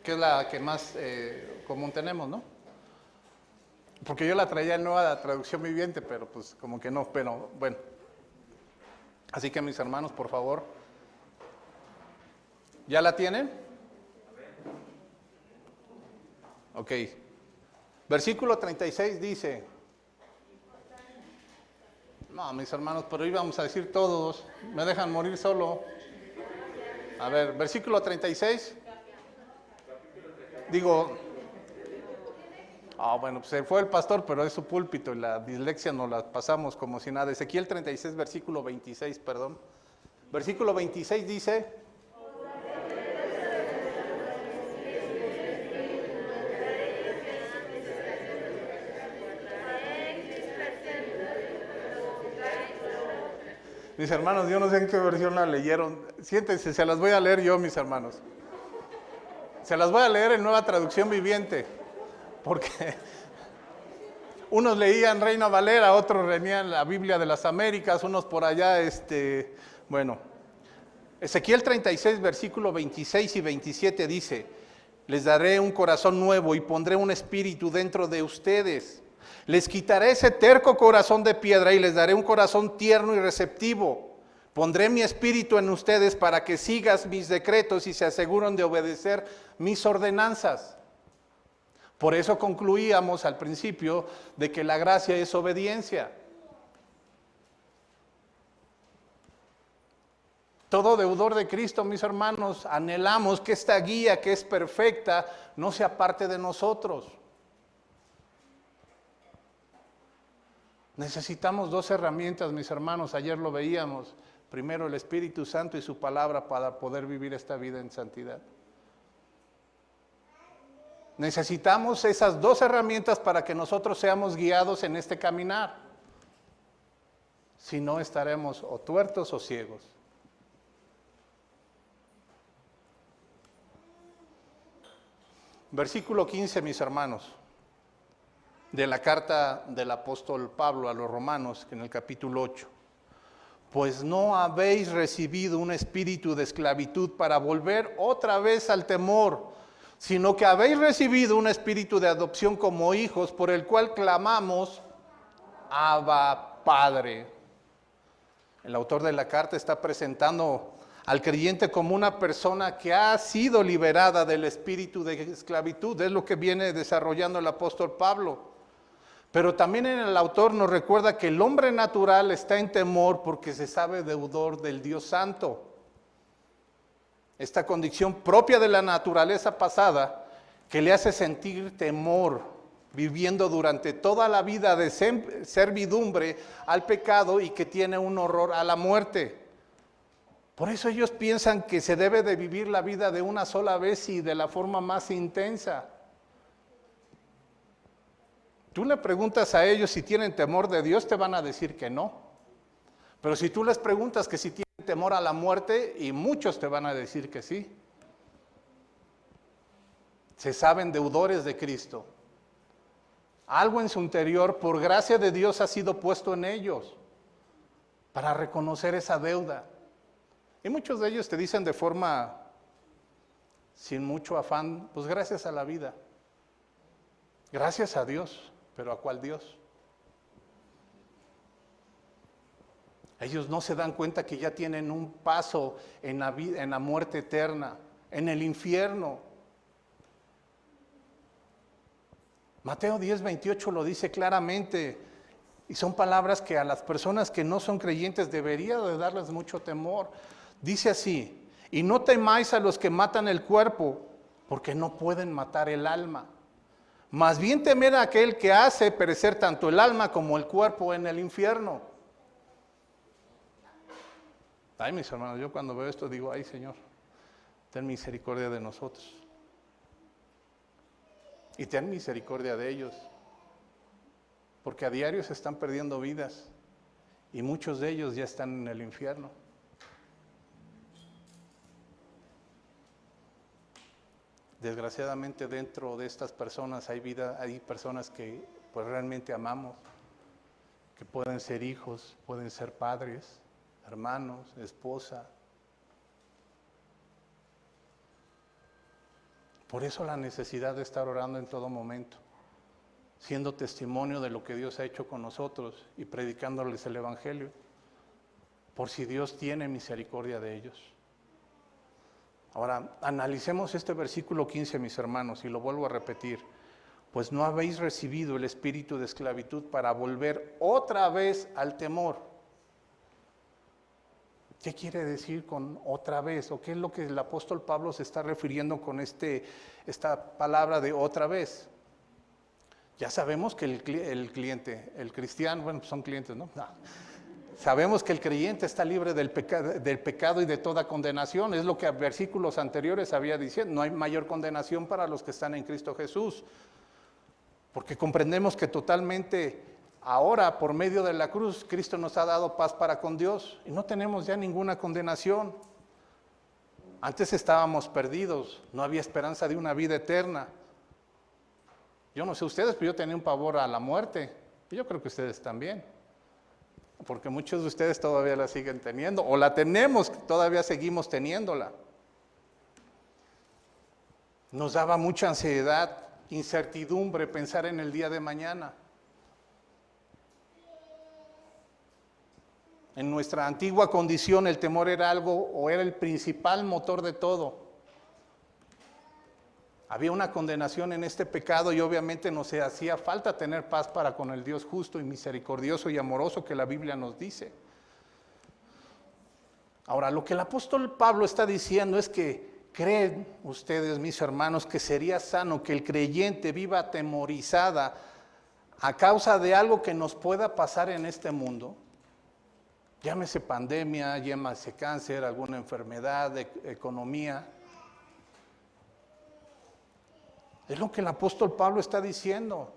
A: Que es la que más común tenemos, ¿no? Porque yo la traía en Nueva Traducción Viviente, pero pues como que no, pero bueno. Así que mis hermanos, por favor. ¿Ya la tienen? Ok. Versículo 36 dice. No, mis hermanos, pero íbamos a decir todos. Me dejan morir solo. A ver, versículo 36. Digo, bueno, pues se fue el pastor, pero es su púlpito y la dislexia nos la pasamos como si nada. Ezequiel 36, versículo 26, perdón. Versículo 26 dice. Mis hermanos, yo no sé en qué versión la leyeron. Siéntense, se las voy a leer yo, mis hermanos. Se las voy a leer en Nueva Traducción Viviente, porque unos leían Reina Valera, otros leían la Biblia de las Américas, unos por allá, bueno. Ezequiel 36, versículo 26 y 27 dice, les daré un corazón nuevo y pondré un espíritu dentro de ustedes. Les quitaré ese terco corazón de piedra y les daré un corazón tierno y receptivo. Pondré mi espíritu en ustedes para que sigas mis decretos y se aseguren de obedecer mis ordenanzas. Por eso concluíamos al principio de que la gracia es obediencia. Todo deudor de Cristo, mis hermanos, anhelamos que esta guía que es perfecta no sea parte de nosotros. Necesitamos dos herramientas, mis hermanos, ayer lo veíamos. Primero el Espíritu Santo y su palabra para poder vivir esta vida en santidad. Necesitamos esas dos herramientas para que nosotros seamos guiados en este caminar. Si no, estaremos o tuertos o ciegos. Versículo 15, mis hermanos, de la carta del apóstol Pablo a los romanos, en el capítulo 8. Pues no habéis recibido un espíritu de esclavitud para volver otra vez al temor, sino que habéis recibido un espíritu de adopción como hijos, por el cual clamamos, Abba, Padre. El autor de la carta está presentando al creyente como una persona que ha sido liberada del espíritu de esclavitud. Es lo que viene desarrollando el apóstol Pablo. Pero también el autor nos recuerda que el hombre natural está en temor porque se sabe deudor del Dios Santo. Esta condición propia de la naturaleza pasada que le hace sentir temor, viviendo durante toda la vida de servidumbre al pecado y que tiene un horror a la muerte. Por eso ellos piensan que se debe de vivir la vida de una sola vez y de la forma más intensa. Tú le preguntas a ellos si tienen temor de Dios, te van a decir que no. Pero si tú les preguntas que si tienen temor a la muerte, y muchos te van a decir que sí. Se saben deudores de Cristo. Algo en su interior, por gracia de Dios, ha sido puesto en ellos para reconocer esa deuda. Y muchos de ellos te dicen de forma sin mucho afán, pues gracias a la vida. Gracias a Dios. ¿Pero a cuál Dios? Ellos no se dan cuenta que ya tienen un paso en la muerte eterna, en el infierno. Mateo 10:28 lo dice claramente, y son palabras que a las personas que no son creyentes debería de darles mucho temor. Dice así, y no temáis a los que matan el cuerpo, porque no pueden matar el alma. Más bien temed a aquel que hace perecer tanto el alma como el cuerpo en el infierno. Ay, mis hermanos, yo cuando veo esto digo, ay Señor, ten misericordia de nosotros. y ten misericordia de ellos, porque a diario se están perdiendo vidas y muchos de ellos ya están en el infierno. Desgraciadamente dentro de estas personas hay personas que pues realmente amamos, que pueden ser hijos, pueden ser padres, hermanos, esposa. Por eso la necesidad de estar orando en todo momento, siendo testimonio de lo que Dios ha hecho con nosotros y predicándoles el Evangelio, por si Dios tiene misericordia de ellos. Ahora, analicemos este versículo 15, mis hermanos, y lo vuelvo a repetir. Pues no habéis recibido el espíritu de esclavitud para volver otra vez al temor. ¿Qué quiere decir con otra vez? ¿O qué es lo que el apóstol Pablo se está refiriendo con esta palabra de otra vez? Ya sabemos que el cristiano, bueno, son clientes, ¿no? No. Sabemos que el creyente está libre del pecado y de toda condenación. Es lo que a versículos anteriores había diciendo. No hay mayor condenación para los que están en Cristo Jesús. Porque comprendemos que totalmente ahora, por medio de la cruz, Cristo nos ha dado paz para con Dios. Y no tenemos ya ninguna condenación. Antes estábamos perdidos. No había esperanza de una vida eterna. Yo no sé ustedes, pero yo tenía un pavor a la muerte. Y yo creo que ustedes también. Porque muchos de ustedes todavía la siguen teniendo, o la tenemos, todavía seguimos teniéndola. Nos daba mucha ansiedad, incertidumbre pensar en el día de mañana. En nuestra antigua condición el temor era el principal motor de todo. Había una condenación en este pecado y obviamente nos hacía falta tener paz para con el Dios justo y misericordioso y amoroso que la Biblia nos dice. Ahora, lo que el apóstol Pablo está diciendo es que creen ustedes, mis hermanos, que sería sano que el creyente viva atemorizada a causa de algo que nos pueda pasar en este mundo. Llámese pandemia, llámese cáncer, alguna enfermedad, economía. Es lo que el apóstol Pablo está diciendo.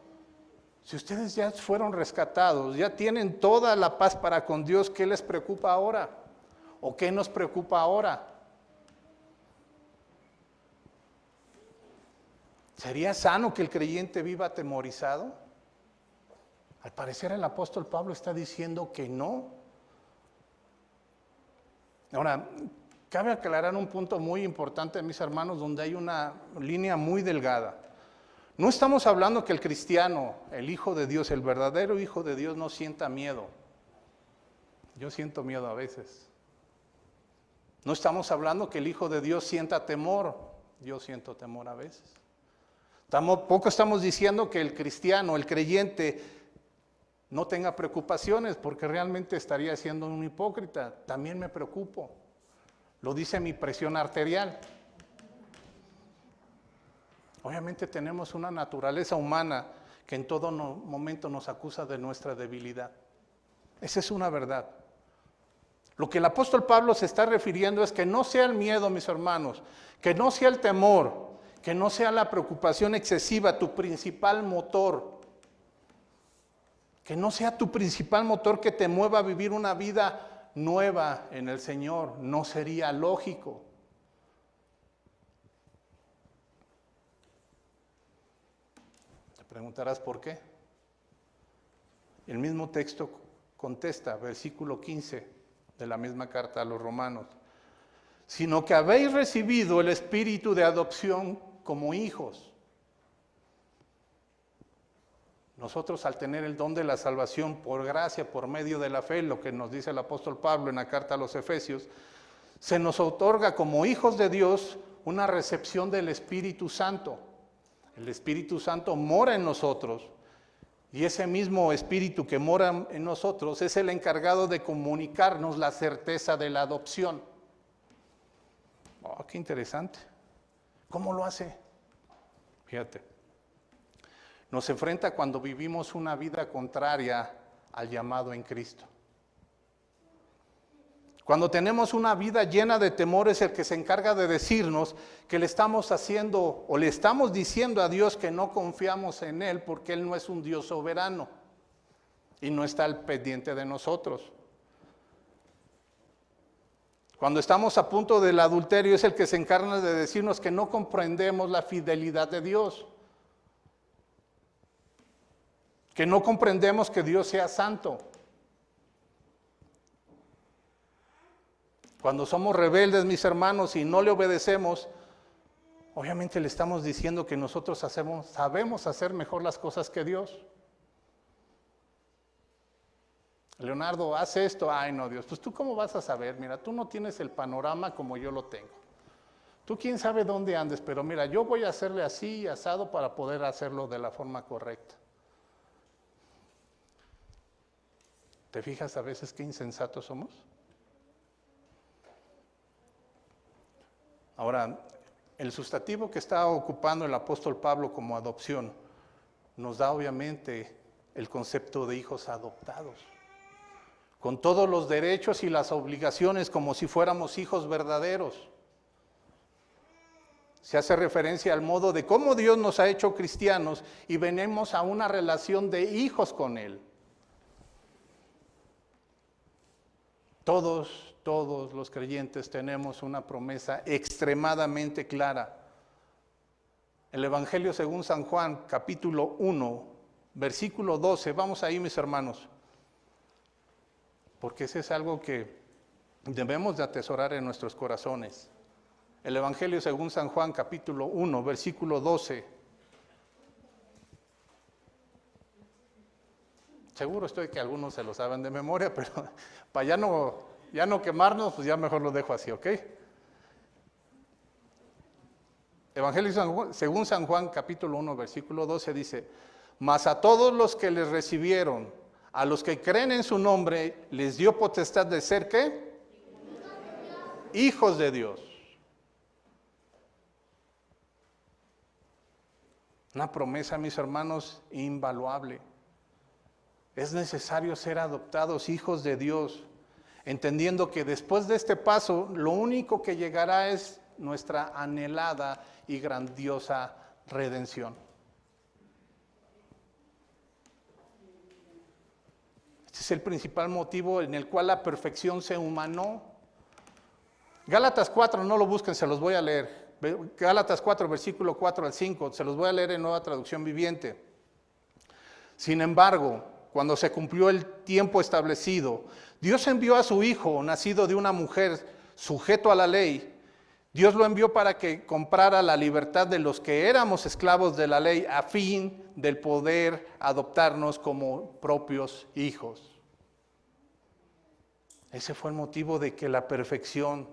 A: Si ustedes ya fueron rescatados, ya tienen toda la paz para con Dios, ¿qué les preocupa ahora? ¿O qué nos preocupa ahora? ¿Sería sano que el creyente viva atemorizado? Al parecer el apóstol Pablo está diciendo que no. Ahora, cabe aclarar un punto muy importante, mis hermanos, donde hay una línea muy delgada. No estamos hablando que el cristiano, el Hijo de Dios, el verdadero Hijo de Dios no sienta miedo. Yo siento miedo a veces. No estamos hablando que el Hijo de Dios sienta temor. Yo siento temor a veces. Tampoco estamos diciendo que el cristiano, el creyente, no tenga preocupaciones, porque realmente estaría siendo un hipócrita. También me preocupo. Lo dice mi presión arterial. Obviamente tenemos una naturaleza humana que en todo momento nos acusa de nuestra debilidad. Esa es una verdad. Lo que el apóstol Pablo se está refiriendo es que no sea el miedo, mis hermanos, que no sea el temor, que no sea la preocupación excesiva tu principal motor. Que no sea tu principal motor que te mueva a vivir una vida nueva en el Señor. No sería lógico. Te preguntarás por qué. El mismo texto contesta, versículo 15 de la misma carta a los Romanos. Sino que habéis recibido el espíritu de adopción como hijos. Nosotros al tener el don de la salvación por gracia, por medio de la fe, lo que nos dice el apóstol Pablo en la carta a los Efesios, se nos otorga como hijos de Dios una recepción del Espíritu Santo. El Espíritu Santo mora en nosotros y ese mismo Espíritu que mora en nosotros es el encargado de comunicarnos la certeza de la adopción. Oh, qué interesante. ¿Cómo lo hace? Fíjate. Nos enfrenta cuando vivimos una vida contraria al llamado en Cristo. Cuando tenemos una vida llena de temor es el que se encarga de decirnos que le estamos haciendo o le estamos diciendo a Dios que no confiamos en Él porque Él no es un Dios soberano y no está al pendiente de nosotros. Cuando estamos a punto del adulterio es el que se encarga de decirnos que no comprendemos la fidelidad de Dios, que no comprendemos que Dios sea santo. Cuando somos rebeldes, mis hermanos, y no le obedecemos, obviamente le estamos diciendo que nosotros sabemos hacer mejor las cosas que Dios. Leonardo, haz esto. Ay, no, Dios, pues tú cómo vas a saber. Mira, tú no tienes el panorama como yo lo tengo. Tú quién sabe dónde andes, pero mira, yo voy a hacerle así y asado para poder hacerlo de la forma correcta. ¿Te fijas a veces qué insensatos somos? Ahora, el sustantivo que está ocupando el apóstol Pablo como adopción nos da obviamente el concepto de hijos adoptados, con todos los derechos y las obligaciones como si fuéramos hijos verdaderos. Se hace referencia al modo de cómo Dios nos ha hecho cristianos y venimos a una relación de hijos con Él. Todos los creyentes tenemos una promesa extremadamente clara. El Evangelio según San Juan, capítulo 1, versículo 12. Vamos ahí, mis hermanos, porque ese es algo que debemos de atesorar en nuestros corazones. El Evangelio según San Juan, capítulo 1, versículo 12. Seguro estoy que algunos se lo saben de memoria, pero para ya no quemarnos, pues ya mejor lo dejo así, ¿ok? Evangelio según San Juan, capítulo 1, versículo 12 dice: mas a todos los que les recibieron, a los que creen en su nombre, les dio potestad de ser, ¿qué? Hijos de Dios. Una promesa, mis hermanos, invaluable. Es necesario ser adoptados hijos de Dios, entendiendo que después de este paso, lo único que llegará es nuestra anhelada y grandiosa redención. Este es el principal motivo en el cual la perfección se humanó. Gálatas 4, no lo busquen, se los voy a leer. Gálatas 4, versículo 4 al 5, se los voy a leer en Nueva Traducción Viviente. Sin embargo, cuando se cumplió el tiempo establecido, Dios envió a su Hijo, nacido de una mujer, sujeto a la ley. Dios lo envió para que comprara la libertad de los que éramos esclavos de la ley, a fin de poder adoptarnos como propios hijos. Ese fue el motivo de que la perfección,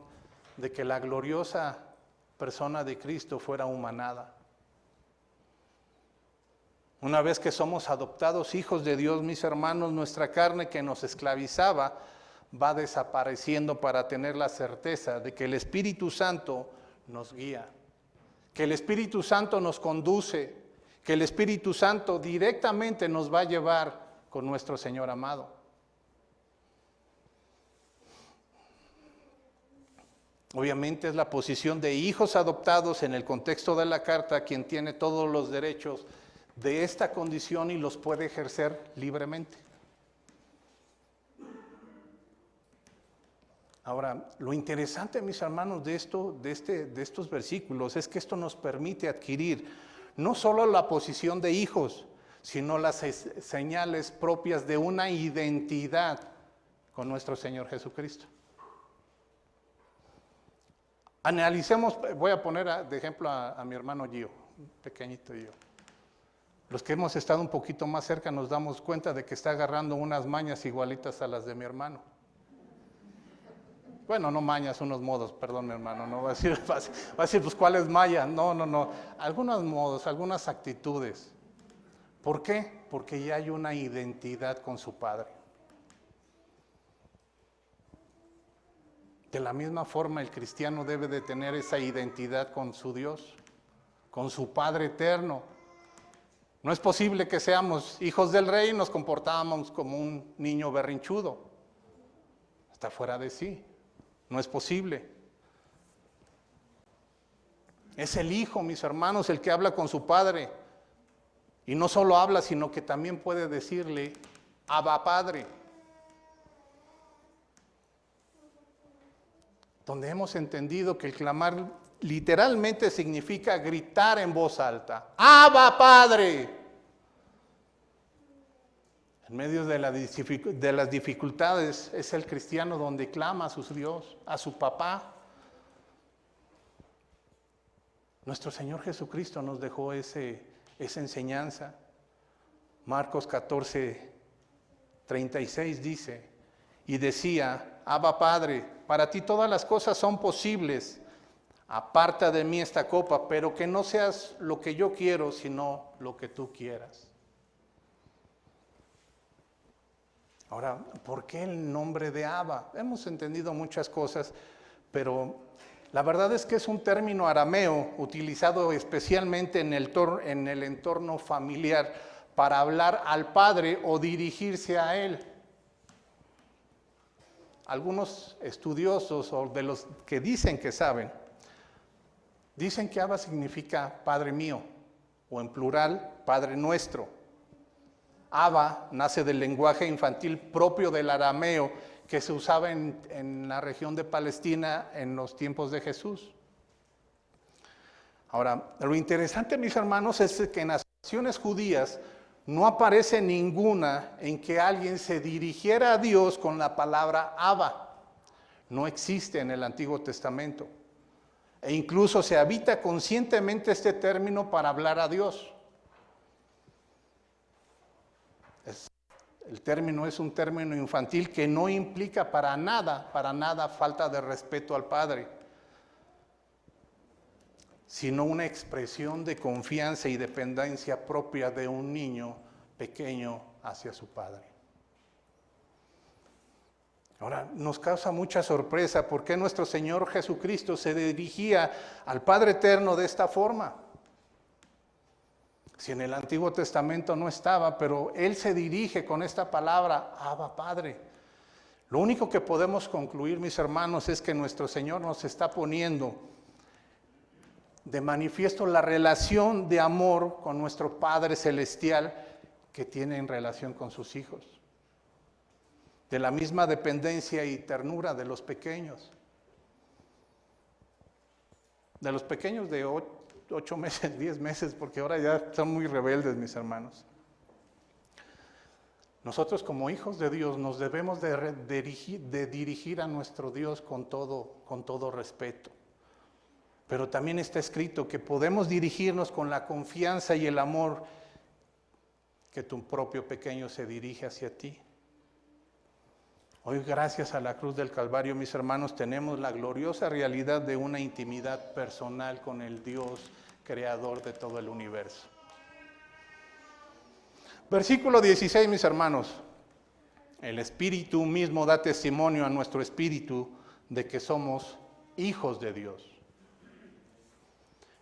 A: de que la gloriosa persona de Cristo fuera humanada. Una vez que somos adoptados hijos de Dios, mis hermanos, nuestra carne que nos esclavizaba va desapareciendo para tener la certeza de que el Espíritu Santo nos guía, que el Espíritu Santo nos conduce, que el Espíritu Santo directamente nos va a llevar con nuestro Señor amado. Obviamente es la posición de hijos adoptados en el contexto de la carta quien tiene todos los derechos de esta condición y los puede ejercer libremente. Ahora, lo interesante, mis hermanos, de estos versículos es que esto nos permite adquirir no solo la posición de hijos, sino las señales propias de una identidad con nuestro Señor Jesucristo. Analicemos, voy a poner de ejemplo a mi hermano Gio, pequeñito Gio. Los que hemos estado un poquito más cerca nos damos cuenta de que está agarrando unas mañas igualitas a las de mi hermano. Bueno, no mañas, unos modos, perdón mi hermano, no va a decir, pues ¿cuáles mañas? No, algunos modos, algunas actitudes. ¿Por qué? Porque ya hay una identidad con su Padre. De la misma forma el cristiano debe de tener esa identidad con su Dios, con su Padre eterno. No es posible que seamos hijos del rey y nos comportamos como un niño berrinchudo. Está fuera de sí. No es posible. Es el Hijo, mis hermanos, el que habla con su Padre. Y no solo habla, sino que también puede decirle, Abba Padre. Donde hemos entendido que el clamar literalmente significa gritar en voz alta, Abba Padre. En medio de las dificultades es el cristiano donde clama a su Dios, a su papá. Nuestro Señor Jesucristo nos dejó esa enseñanza. Marcos 14:36 dice, y decía, Abba Padre, para ti todas las cosas son posibles, aparta de mí esta copa, pero que no seas lo que yo quiero, sino lo que tú quieras. Ahora, ¿por qué el nombre de Abba? Hemos entendido muchas cosas, pero la verdad es que es un término arameo utilizado especialmente en el entorno familiar para hablar al padre o dirigirse a él. Algunos estudiosos o de los que dicen que saben, dicen que Abba significa Padre mío, o en plural, Padre nuestro. Abba nace del lenguaje infantil propio del arameo que se usaba en la región de Palestina en los tiempos de Jesús. Ahora, lo interesante, mis hermanos, es que en las oraciones judías no aparece ninguna en que alguien se dirigiera a Dios con la palabra Abba. No existe en el Antiguo Testamento. E incluso se evita conscientemente este término para hablar a Dios. El término es un término infantil que no implica para nada falta de respeto al Padre, sino una expresión de confianza y dependencia propia de un niño pequeño hacia su Padre. Ahora, nos causa mucha sorpresa por qué nuestro Señor Jesucristo se dirigía al Padre Eterno de esta forma. Si en el Antiguo Testamento no estaba, pero Él se dirige con esta palabra, Abba Padre. Lo único que podemos concluir, mis hermanos, es que nuestro Señor nos está poniendo de manifiesto la relación de amor con nuestro Padre Celestial que tiene en relación con sus hijos. De la misma dependencia y ternura de los pequeños. De los pequeños de 8 meses, 10 meses, porque ahora ya son muy rebeldes, mis hermanos. Nosotros como hijos de Dios nos debemos de dirigir a nuestro Dios con todo respeto. Pero también está escrito que podemos dirigirnos con la confianza y el amor que tu propio pequeño se dirige hacia ti. Hoy, gracias a la cruz del Calvario, mis hermanos, tenemos la gloriosa realidad de una intimidad personal con el Dios creador de todo el universo. Versículo 16, mis hermanos. El Espíritu mismo da testimonio a nuestro espíritu de que somos hijos de Dios.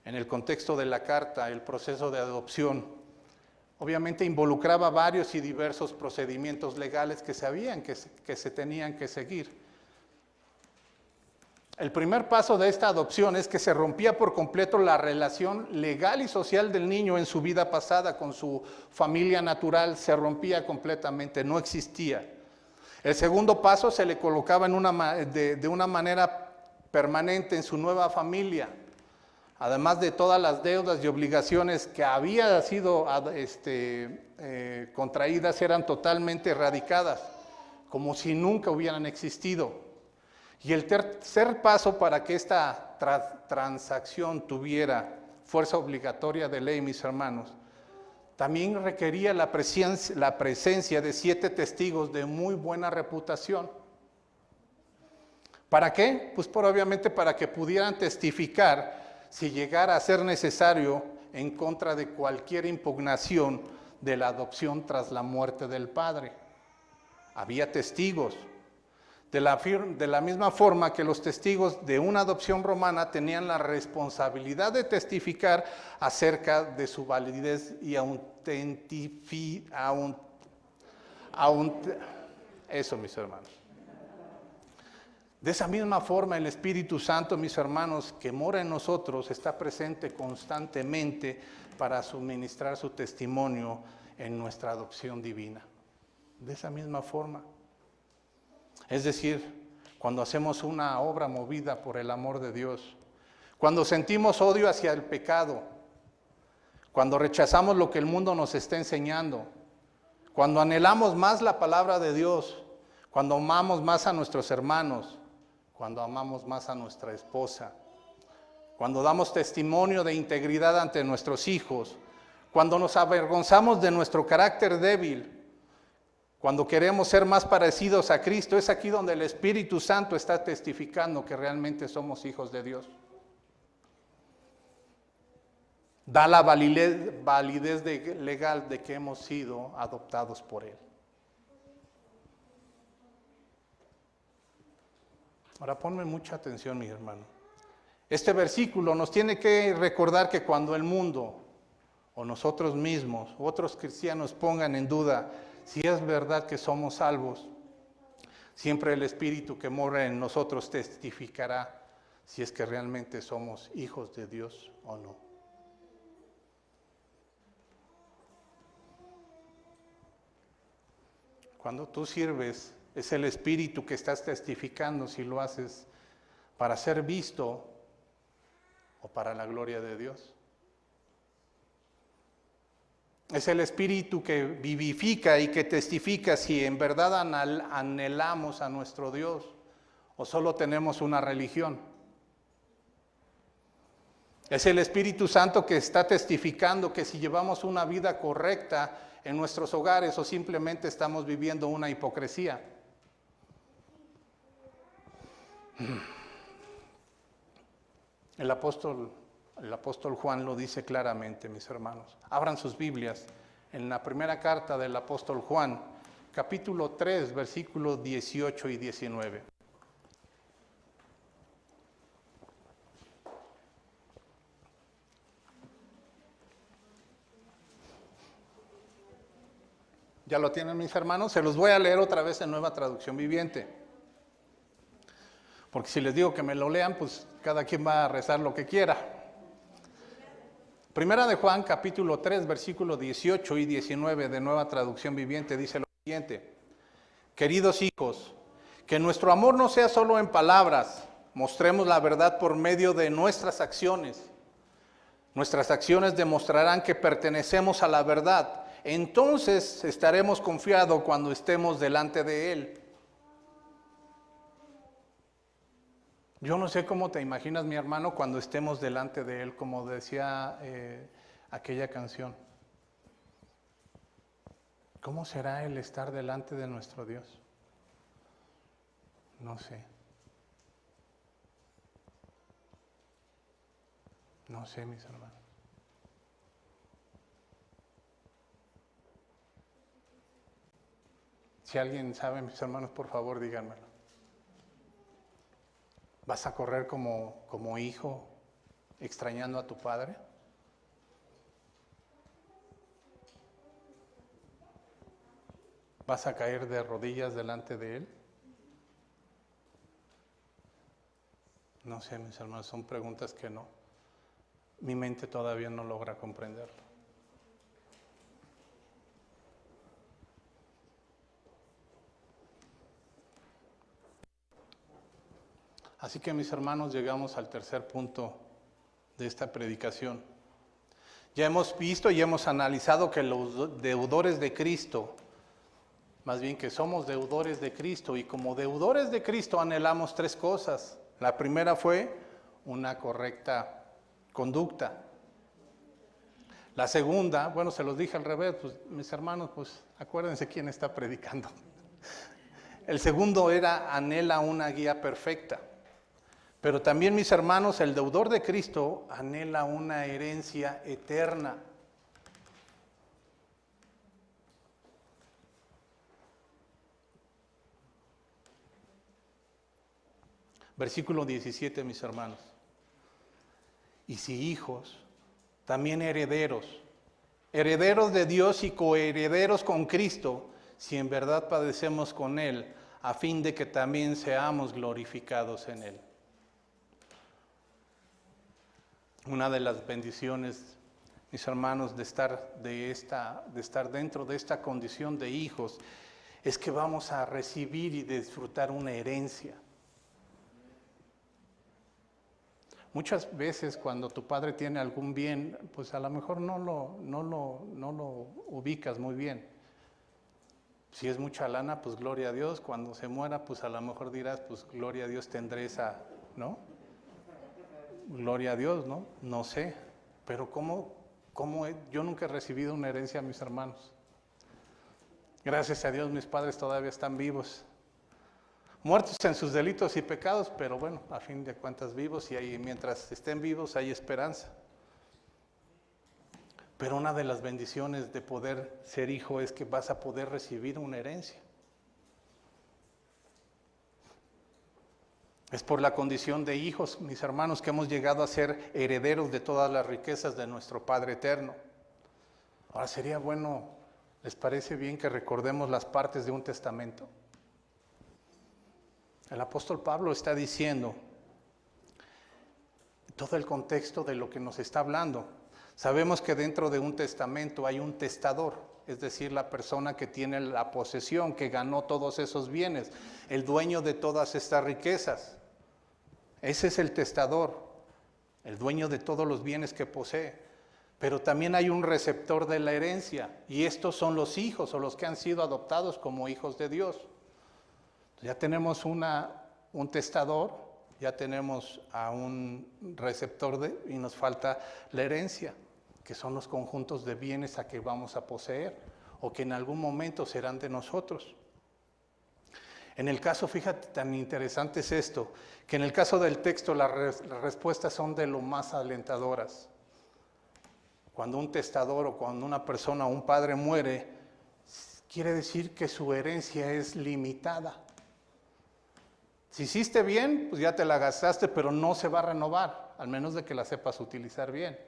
A: En el contexto de la carta, el proceso de adopción obviamente involucraba varios y diversos procedimientos legales que sabían que se tenían que seguir. El primer paso de esta adopción es que se rompía por completo la relación legal y social del niño en su vida pasada con su familia natural, se rompía completamente, no existía. El segundo paso se le colocaba de una manera permanente en su nueva familia. Además de todas las deudas y obligaciones que habían sido contraídas, eran totalmente erradicadas, como si nunca hubieran existido. Y el tercer paso para que esta transacción tuviera fuerza obligatoria de ley, mis hermanos, también requería la presencia de 7 testigos de muy buena reputación. ¿Para qué? Pues obviamente para que pudieran testificar si llegara a ser necesario en contra de cualquier impugnación de la adopción tras la muerte del padre. Había testigos. De la misma forma que los testigos de una adopción romana tenían la responsabilidad de testificar acerca de su validez y eso, mis hermanos. De esa misma forma, el Espíritu Santo, mis hermanos, que mora en nosotros, está presente constantemente para suministrar su testimonio en nuestra adopción divina. De esa misma forma. Es decir, cuando hacemos una obra movida por el amor de Dios, cuando sentimos odio hacia el pecado, cuando rechazamos lo que el mundo nos está enseñando, cuando anhelamos más la palabra de Dios, cuando amamos más a nuestros hermanos, cuando amamos más a nuestra esposa, cuando damos testimonio de integridad ante nuestros hijos, cuando nos avergonzamos de nuestro carácter débil, cuando queremos ser más parecidos a Cristo, es aquí donde el Espíritu Santo está testificando que realmente somos hijos de Dios. Da la validez legal de que hemos sido adoptados por Él. Ahora ponme mucha atención, mi hermano. Este versículo nos tiene que recordar que cuando el mundo, o nosotros mismos, u otros cristianos pongan en duda si es verdad que somos salvos, siempre el Espíritu que mora en nosotros testificará si es que realmente somos hijos de Dios o no. Cuando tú sirves, es el Espíritu que estás testificando si lo haces para ser visto o para la gloria de Dios. Es el Espíritu que vivifica y que testifica si en verdad anhelamos a nuestro Dios o solo tenemos una religión. Es el Espíritu Santo que está testificando que si llevamos una vida correcta en nuestros hogares o simplemente estamos viviendo una hipocresía. El apóstol Juan lo dice claramente, mis hermanos. Abran sus Biblias en la primera carta del apóstol Juan, capítulo 3, versículos 18 y 19. ¿Ya lo tienen, mis hermanos? Se los voy a leer otra vez en Nueva Traducción Viviente. Porque si les digo que me lo lean, pues cada quien va a rezar lo que quiera. Primera de Juan, capítulo 3, versículos 18 y 19 de Nueva Traducción Viviente, dice lo siguiente. Queridos hijos, que nuestro amor no sea solo en palabras, mostremos la verdad por medio de nuestras acciones. Nuestras acciones demostrarán que pertenecemos a la verdad. Entonces estaremos confiados cuando estemos delante de Él. Yo no sé cómo te imaginas, mi hermano, cuando estemos delante de Él, como decía aquella canción. ¿Cómo será el estar delante de nuestro Dios? No sé. No sé, mis hermanos. Si alguien sabe, mis hermanos, por favor, díganmelo. ¿Vas a correr como hijo, extrañando a tu padre? ¿Vas a caer de rodillas delante de Él? No sé, mis hermanos, son preguntas que mi mente todavía no logra comprenderlo. Así que, mis hermanos, llegamos al tercer punto de esta predicación. Ya hemos visto y hemos analizado que los deudores de Cristo, más bien que somos deudores de Cristo, y como deudores de Cristo anhelamos tres cosas. La primera fue una correcta conducta. La segunda, bueno, se los dije al revés, pues mis hermanos, pues acuérdense quién está predicando. El segundo era anhela una guía perfecta. Pero también, mis hermanos, el deudor de Cristo anhela una herencia eterna. Versículo 17, mis hermanos. Y si hijos, también herederos, herederos de Dios y coherederos con Cristo, si en verdad padecemos con Él, a fin de que también seamos glorificados en Él. Una de las bendiciones, mis hermanos, de estar dentro de esta condición de hijos, es que vamos a recibir y disfrutar una herencia. Muchas veces cuando tu padre tiene algún bien, pues a lo mejor no lo ubicas muy bien. Si es mucha lana, pues gloria a Dios. Cuando se muera, pues a lo mejor dirás, pues gloria a Dios tendré esa, ¿no? Gloria a Dios, ¿no? No sé. Pero yo nunca he recibido una herencia a mis hermanos. Gracias a Dios mis padres todavía están vivos. Muertos en sus delitos y pecados, pero bueno, a fin de cuentas vivos, y mientras estén vivos hay esperanza. Pero una de las bendiciones de poder ser hijo es que vas a poder recibir una herencia. Es por la condición de hijos, mis hermanos, que hemos llegado a ser herederos de todas las riquezas de nuestro Padre eterno. Ahora sería bueno, ¿les parece bien que recordemos las partes de un testamento? El apóstol Pablo está diciendo todo el contexto de lo que nos está hablando. Sabemos que dentro de un testamento hay un testador, es decir, la persona que tiene la posesión, que ganó todos esos bienes, el dueño de todas estas riquezas. Ese es el testador, el dueño de todos los bienes que posee. Pero también hay un receptor de la herencia, y estos son los hijos o los que han sido adoptados como hijos de Dios. Ya tenemos un testador, ya tenemos a un receptor y nos falta la herencia, que son los conjuntos de bienes a que vamos a poseer o que en algún momento serán de nosotros. En el caso, fíjate, tan interesante es esto, que en el caso del texto las respuestas son de lo más alentadoras. Cuando un testador o cuando una persona o un padre muere, quiere decir que su herencia es limitada. Si hiciste bien, pues ya te la gastaste, pero no se va a renovar, al menos de que la sepas utilizar bien.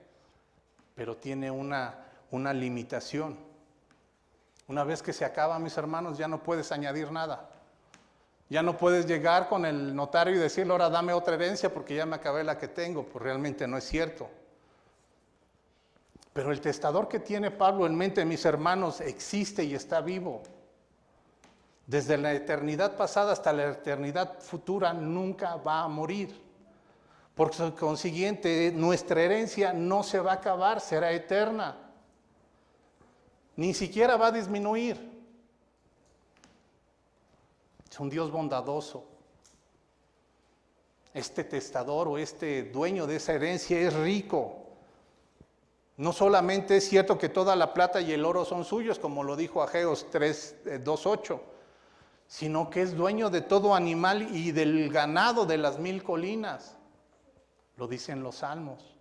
A: Pero tiene una limitación. Una vez que se acaba, mis hermanos, ya no puedes añadir nada. Ya no puedes llegar con el notario y decirle, ahora dame otra herencia porque ya me acabé la que tengo. Pues realmente no es cierto. Pero el testador que tiene Pablo en mente, mis hermanos, existe y está vivo. Desde la eternidad pasada hasta la eternidad futura nunca va a morir. Por consiguiente, nuestra herencia no se va a acabar, será eterna. Ni siquiera va a disminuir. Es un Dios bondadoso. Este testador o este dueño de esa herencia es rico. No solamente es cierto que toda la plata y el oro son suyos, como lo dijo Ageos 2:8, sino que es dueño de todo animal y del ganado de las 1000 colinas. Lo dicen los salmos.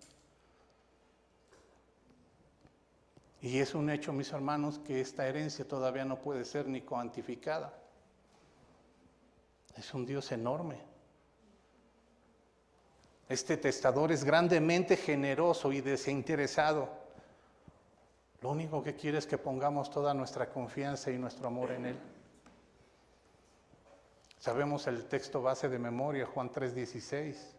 A: Y es un hecho, mis hermanos, que esta herencia todavía no puede ser ni cuantificada. Es un Dios enorme. Este testador es grandemente generoso y desinteresado. Lo único que quiere es que pongamos toda nuestra confianza y nuestro amor en Él. Sabemos el texto base de memoria, Juan 3:16.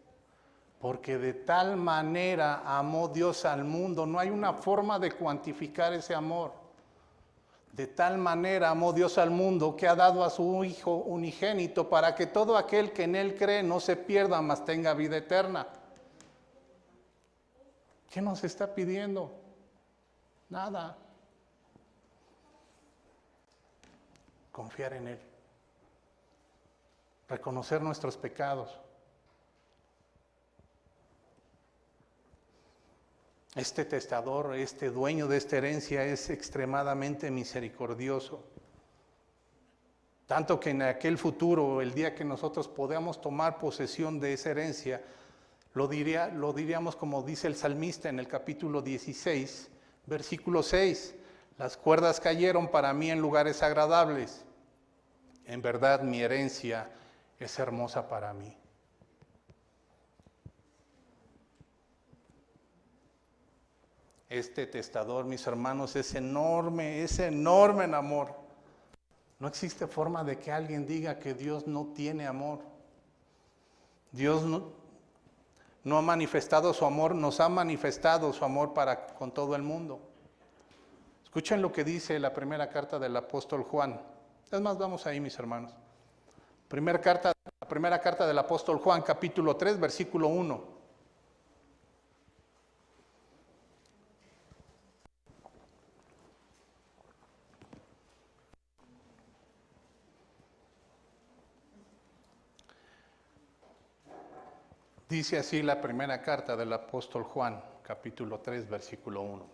A: Porque de tal manera amó Dios al mundo. No hay una forma de cuantificar ese amor. De tal manera amó Dios al mundo que ha dado a su Hijo unigénito para que todo aquel que en Él cree no se pierda, mas tenga vida eterna. ¿Qué nos está pidiendo? Nada. Confiar en Él. Reconocer nuestros pecados. Este testador, este dueño de esta herencia es extremadamente misericordioso. Tanto que en aquel futuro, el día que nosotros podamos tomar posesión de esa herencia, lo diríamos como dice el salmista en el capítulo 16, versículo 6. Las cuerdas cayeron para mí en lugares agradables. En verdad mi herencia es hermosa para mí. Este testador, mis hermanos, es enorme en amor. No existe forma de que alguien diga que Dios no tiene amor. Dios no ha manifestado su amor, nos ha manifestado su amor para con todo el mundo. Escuchen lo que dice la primera carta del apóstol Juan. Es más, vamos ahí, mis hermanos. La primera carta del apóstol Juan, capítulo 3, versículo 1. Dice así la primera carta del apóstol Juan, capítulo 3, versículo 1.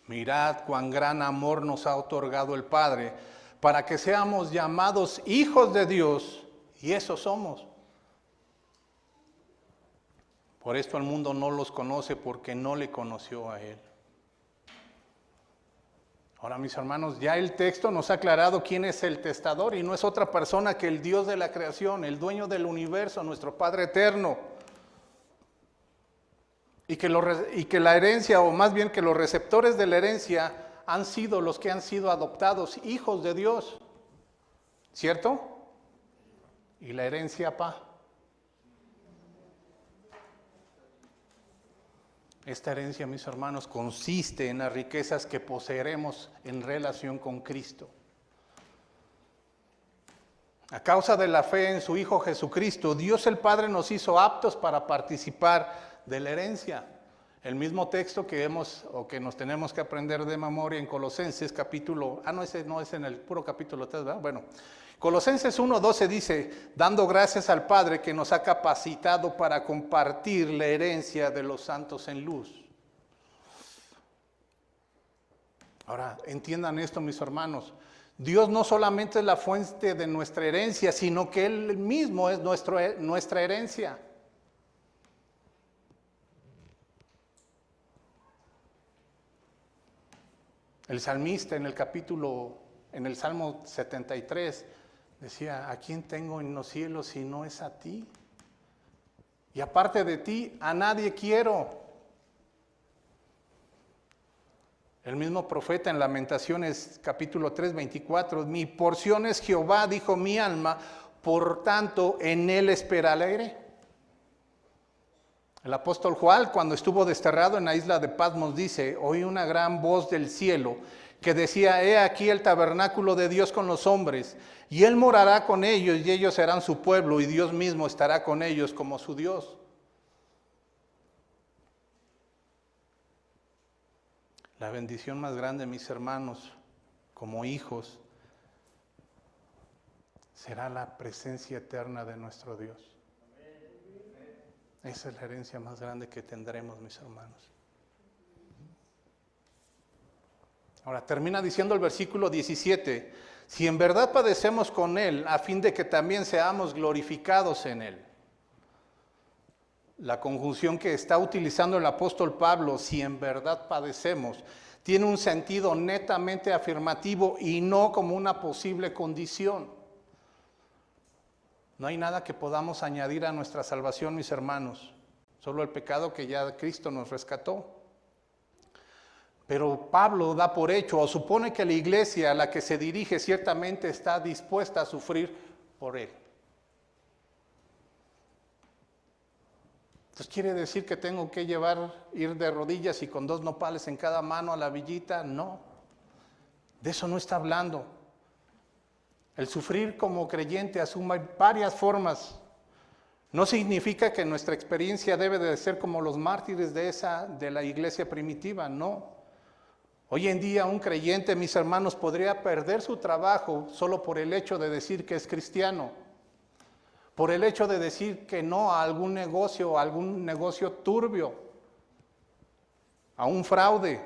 A: Mirad cuán gran amor nos ha otorgado el Padre, para que seamos llamados hijos de Dios, y eso somos. Por esto el mundo no los conoce, porque no le conoció a Él. Ahora, mis hermanos, ya el texto nos ha aclarado quién es el testador, y no es otra persona que el Dios de la creación, el dueño del universo, nuestro Padre eterno. Y que la herencia, o más bien que los receptores de la herencia, han sido los que han sido adoptados, hijos de Dios. ¿Cierto? ¿Y la herencia, pa? Esta herencia, mis hermanos, consiste en las riquezas que poseeremos en relación con Cristo. A causa de la fe en su Hijo Jesucristo, Dios el Padre nos hizo aptos para participar de la herencia. El mismo texto que nos tenemos que aprender de memoria en Colosenses capítulo, ese no es en el puro capítulo 3, ¿verdad? Bueno, Colosenses 1:12 dice, dando gracias al Padre que nos ha capacitado para compartir la herencia de los santos en luz. Ahora, entiendan esto, mis hermanos. Dios no solamente es la fuente de nuestra herencia, sino que Él mismo es nuestra herencia. El salmista en el Salmo 73, decía, ¿a quién tengo en los cielos si no es a ti? Y aparte de ti, a nadie quiero. El mismo profeta en Lamentaciones capítulo 3, 24, mi porción es Jehová, dijo mi alma, por tanto en él esperaré. El apóstol Juan, cuando estuvo desterrado en la isla de Patmos, dice, oí una gran voz del cielo que decía, he aquí el tabernáculo de Dios con los hombres, y Él morará con ellos, y ellos serán su pueblo, y Dios mismo estará con ellos como su Dios. La bendición más grande, mis hermanos, como hijos, será la presencia eterna de nuestro Dios. Esa es la herencia más grande que tendremos, mis hermanos. Ahora, termina diciendo el versículo 17, si en verdad padecemos con Él, a fin de que también seamos glorificados en Él. La conjunción que está utilizando el apóstol Pablo, si en verdad padecemos, tiene un sentido netamente afirmativo y no como una posible condición. No hay nada que podamos añadir a nuestra salvación, mis hermanos, solo el pecado que ya Cristo nos rescató. Pero Pablo da por hecho o supone que la iglesia a la que se dirige ciertamente está dispuesta a sufrir por él. Entonces, ¿quiere decir que tengo que ir de rodillas y con 2 nopales en cada mano a la villita? No, de eso no está hablando. El sufrir como creyente asume varias formas. No significa que nuestra experiencia debe de ser como los mártires de la iglesia primitiva, no. Hoy en día un creyente, mis hermanos, podría perder su trabajo solo por el hecho de decir que es cristiano, por el hecho de decir que no a algún negocio turbio, a un fraude.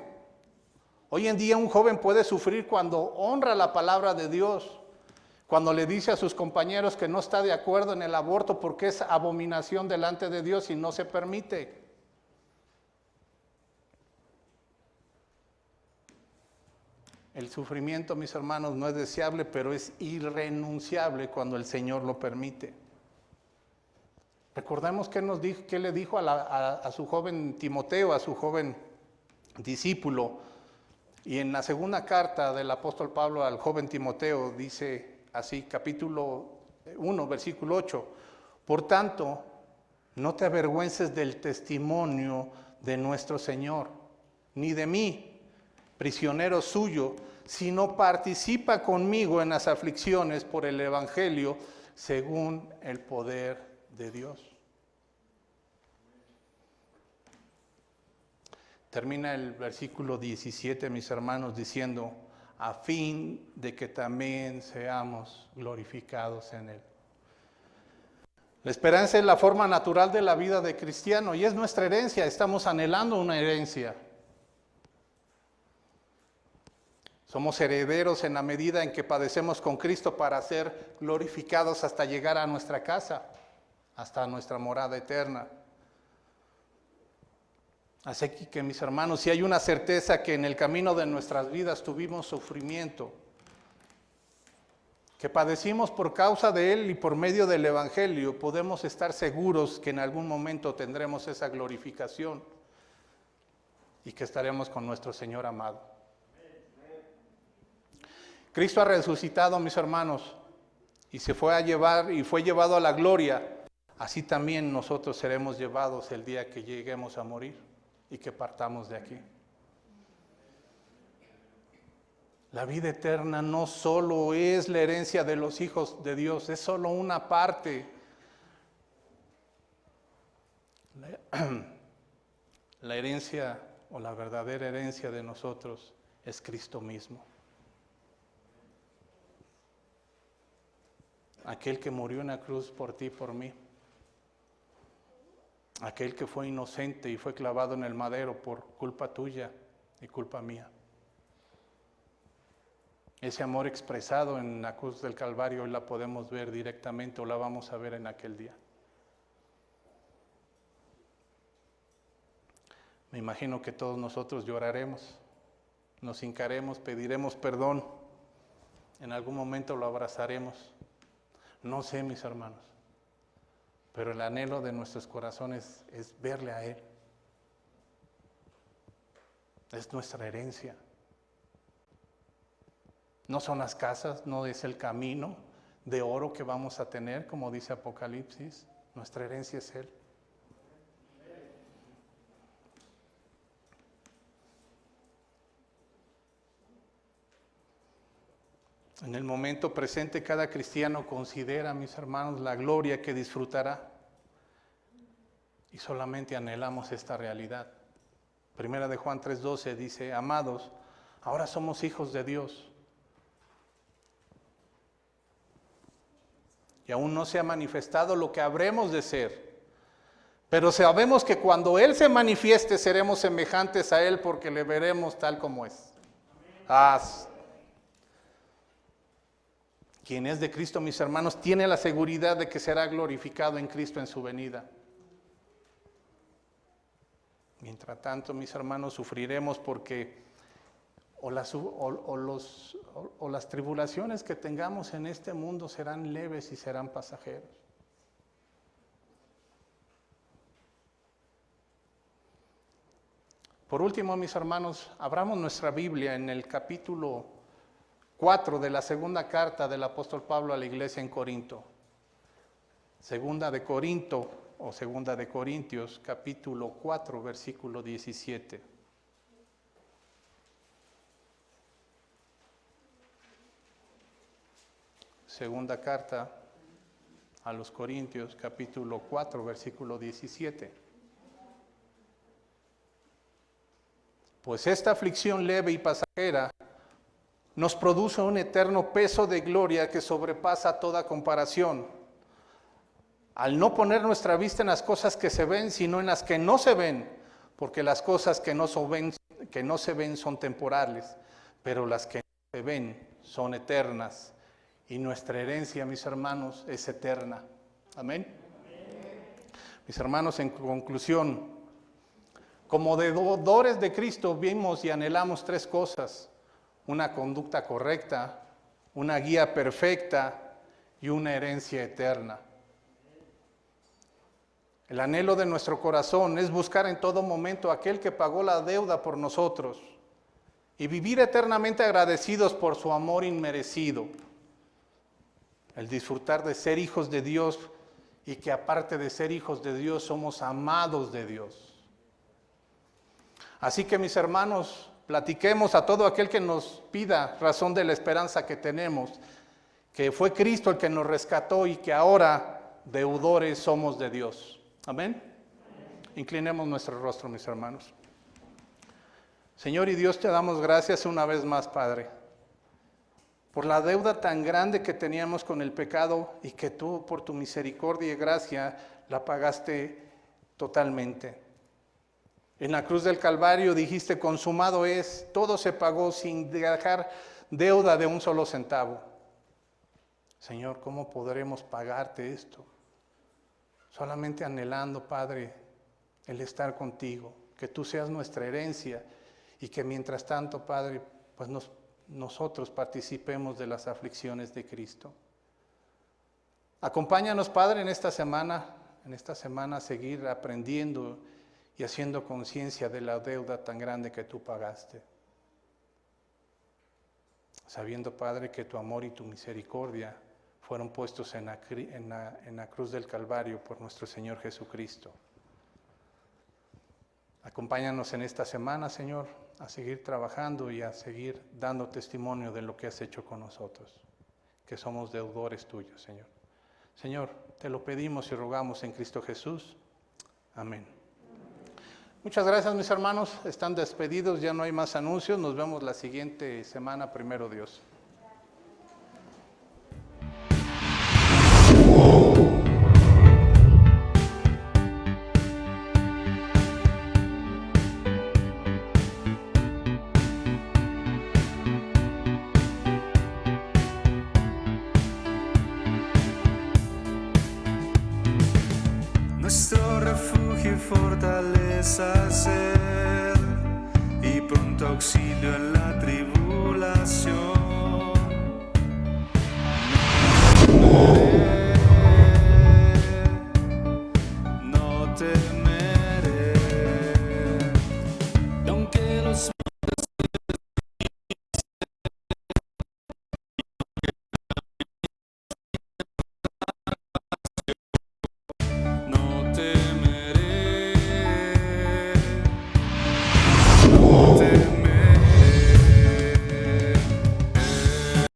A: Hoy en día un joven puede sufrir cuando honra la palabra de Dios, cuando le dice a sus compañeros que no está de acuerdo en el aborto porque es abominación delante de Dios y no se permite. El sufrimiento, mis hermanos, no es deseable, pero es irrenunciable cuando el Señor lo permite. Recordemos qué le dijo a su joven Timoteo, a su joven discípulo. Y en la segunda carta del apóstol Pablo al joven Timoteo dice, así, capítulo 1, versículo 8. Por tanto, no te avergüences del testimonio de nuestro Señor, ni de mí, prisionero suyo, sino participa conmigo en las aflicciones por el Evangelio según el poder de Dios. Termina el versículo 17, mis hermanos, diciendo, a fin de que también seamos glorificados en Él. La esperanza es la forma natural de la vida de cristiano y es nuestra herencia, estamos anhelando una herencia. Somos herederos en la medida en que padecemos con Cristo para ser glorificados hasta llegar a nuestra casa, hasta nuestra morada eterna. Así que mis hermanos, si hay una certeza que en el camino de nuestras vidas tuvimos sufrimiento, que padecimos por causa de Él y por medio del Evangelio, podemos estar seguros que en algún momento tendremos esa glorificación y que estaremos con nuestro Señor amado. Cristo ha resucitado, mis hermanos, y fue llevado a la gloria. Así también nosotros seremos llevados el día que lleguemos a morir y que partamos de aquí. La vida eterna no solo es la herencia de los hijos de Dios, es solo una parte. La herencia o la verdadera herencia de nosotros es Cristo mismo. Aquel que murió en la cruz por ti y por mí. Aquel que fue inocente y fue clavado en el madero por culpa tuya y culpa mía. Ese amor expresado en la cruz del Calvario hoy la podemos ver directamente o la vamos a ver en aquel día. Me imagino que todos nosotros lloraremos, nos hincaremos, pediremos perdón, en algún momento lo abrazaremos. No sé, mis hermanos, pero el anhelo de nuestros corazones es verle a Él. Es nuestra herencia. No son las casas, no es el camino de oro que vamos a tener, como dice Apocalipsis. Nuestra herencia es Él. En el momento presente, cada cristiano considera, mis hermanos, la gloria que disfrutará. Y solamente anhelamos esta realidad. Primera de Juan 3:12 dice, amados, ahora somos hijos de Dios. Y aún no se ha manifestado lo que habremos de ser. Pero sabemos que cuando Él se manifieste, seremos semejantes a Él porque le veremos tal como es. Quien es de Cristo, mis hermanos, tiene la seguridad de que será glorificado en Cristo en su venida. Mientras tanto, mis hermanos, sufriremos porque las tribulaciones que tengamos en este mundo serán leves y serán pasajeros. Por último, mis hermanos, abramos nuestra Biblia en el capítulo 4 de la segunda carta del apóstol Pablo a la iglesia en Corinto. Segunda de Corintios, capítulo 4, versículo 17. Segunda carta a los Corintios, capítulo 4, versículo 17. Pues esta aflicción leve y pasajera nos produce un eterno peso de gloria que sobrepasa toda comparación, al no poner nuestra vista en las cosas que se ven, sino en las que no se ven, porque las cosas que no se ven son temporales, pero las que no se ven son eternas, y nuestra herencia, mis hermanos, es eterna. Amén. Mis hermanos, en conclusión, como deudores de Cristo vimos y anhelamos tres cosas: una conducta correcta, una guía perfecta y una herencia eterna. El anhelo de nuestro corazón es buscar en todo momento a aquel que pagó la deuda por nosotros y vivir eternamente agradecidos por su amor inmerecido. el disfrutar de ser hijos de Dios y que aparte de ser hijos de Dios somos amados de Dios. Así que mis hermanos, platiquemos a todo aquel que nos pida razón de la esperanza que tenemos, que fue Cristo el que nos rescató y que ahora deudores somos de Dios. Amén. Inclinemos nuestro rostro, mis hermanos. Señor y Dios, te damos gracias una vez más, Padre, por la deuda tan grande que teníamos con el pecado y que tú, por tu misericordia y gracia, la pagaste totalmente. En la cruz del Calvario dijiste, consumado es, todo se pagó sin dejar deuda de un solo centavo. Señor, ¿cómo podremos pagarte esto? Solamente anhelando, Padre, el estar contigo, que tú seas nuestra herencia y que mientras tanto, Padre, pues nosotros participemos de las aflicciones de Cristo. Acompáñanos, Padre, en esta semana a seguir aprendiendo y haciendo conciencia de la deuda tan grande que tú pagaste. Sabiendo, Padre, que tu amor y tu misericordia fueron puestos en la cruz del Calvario por nuestro Señor Jesucristo. Acompáñanos en esta semana, Señor, a seguir trabajando y a seguir dando testimonio de lo que has hecho con nosotros, que somos deudores tuyos, Señor. Señor, te lo pedimos y rogamos en Cristo Jesús. Amén. Muchas gracias, mis hermanos. Están despedidos, ya no hay más anuncios. Nos vemos la siguiente semana, primero Dios.
B: Nuestro refugio y fortaleza ser, y pronto auxilio en la tribulación.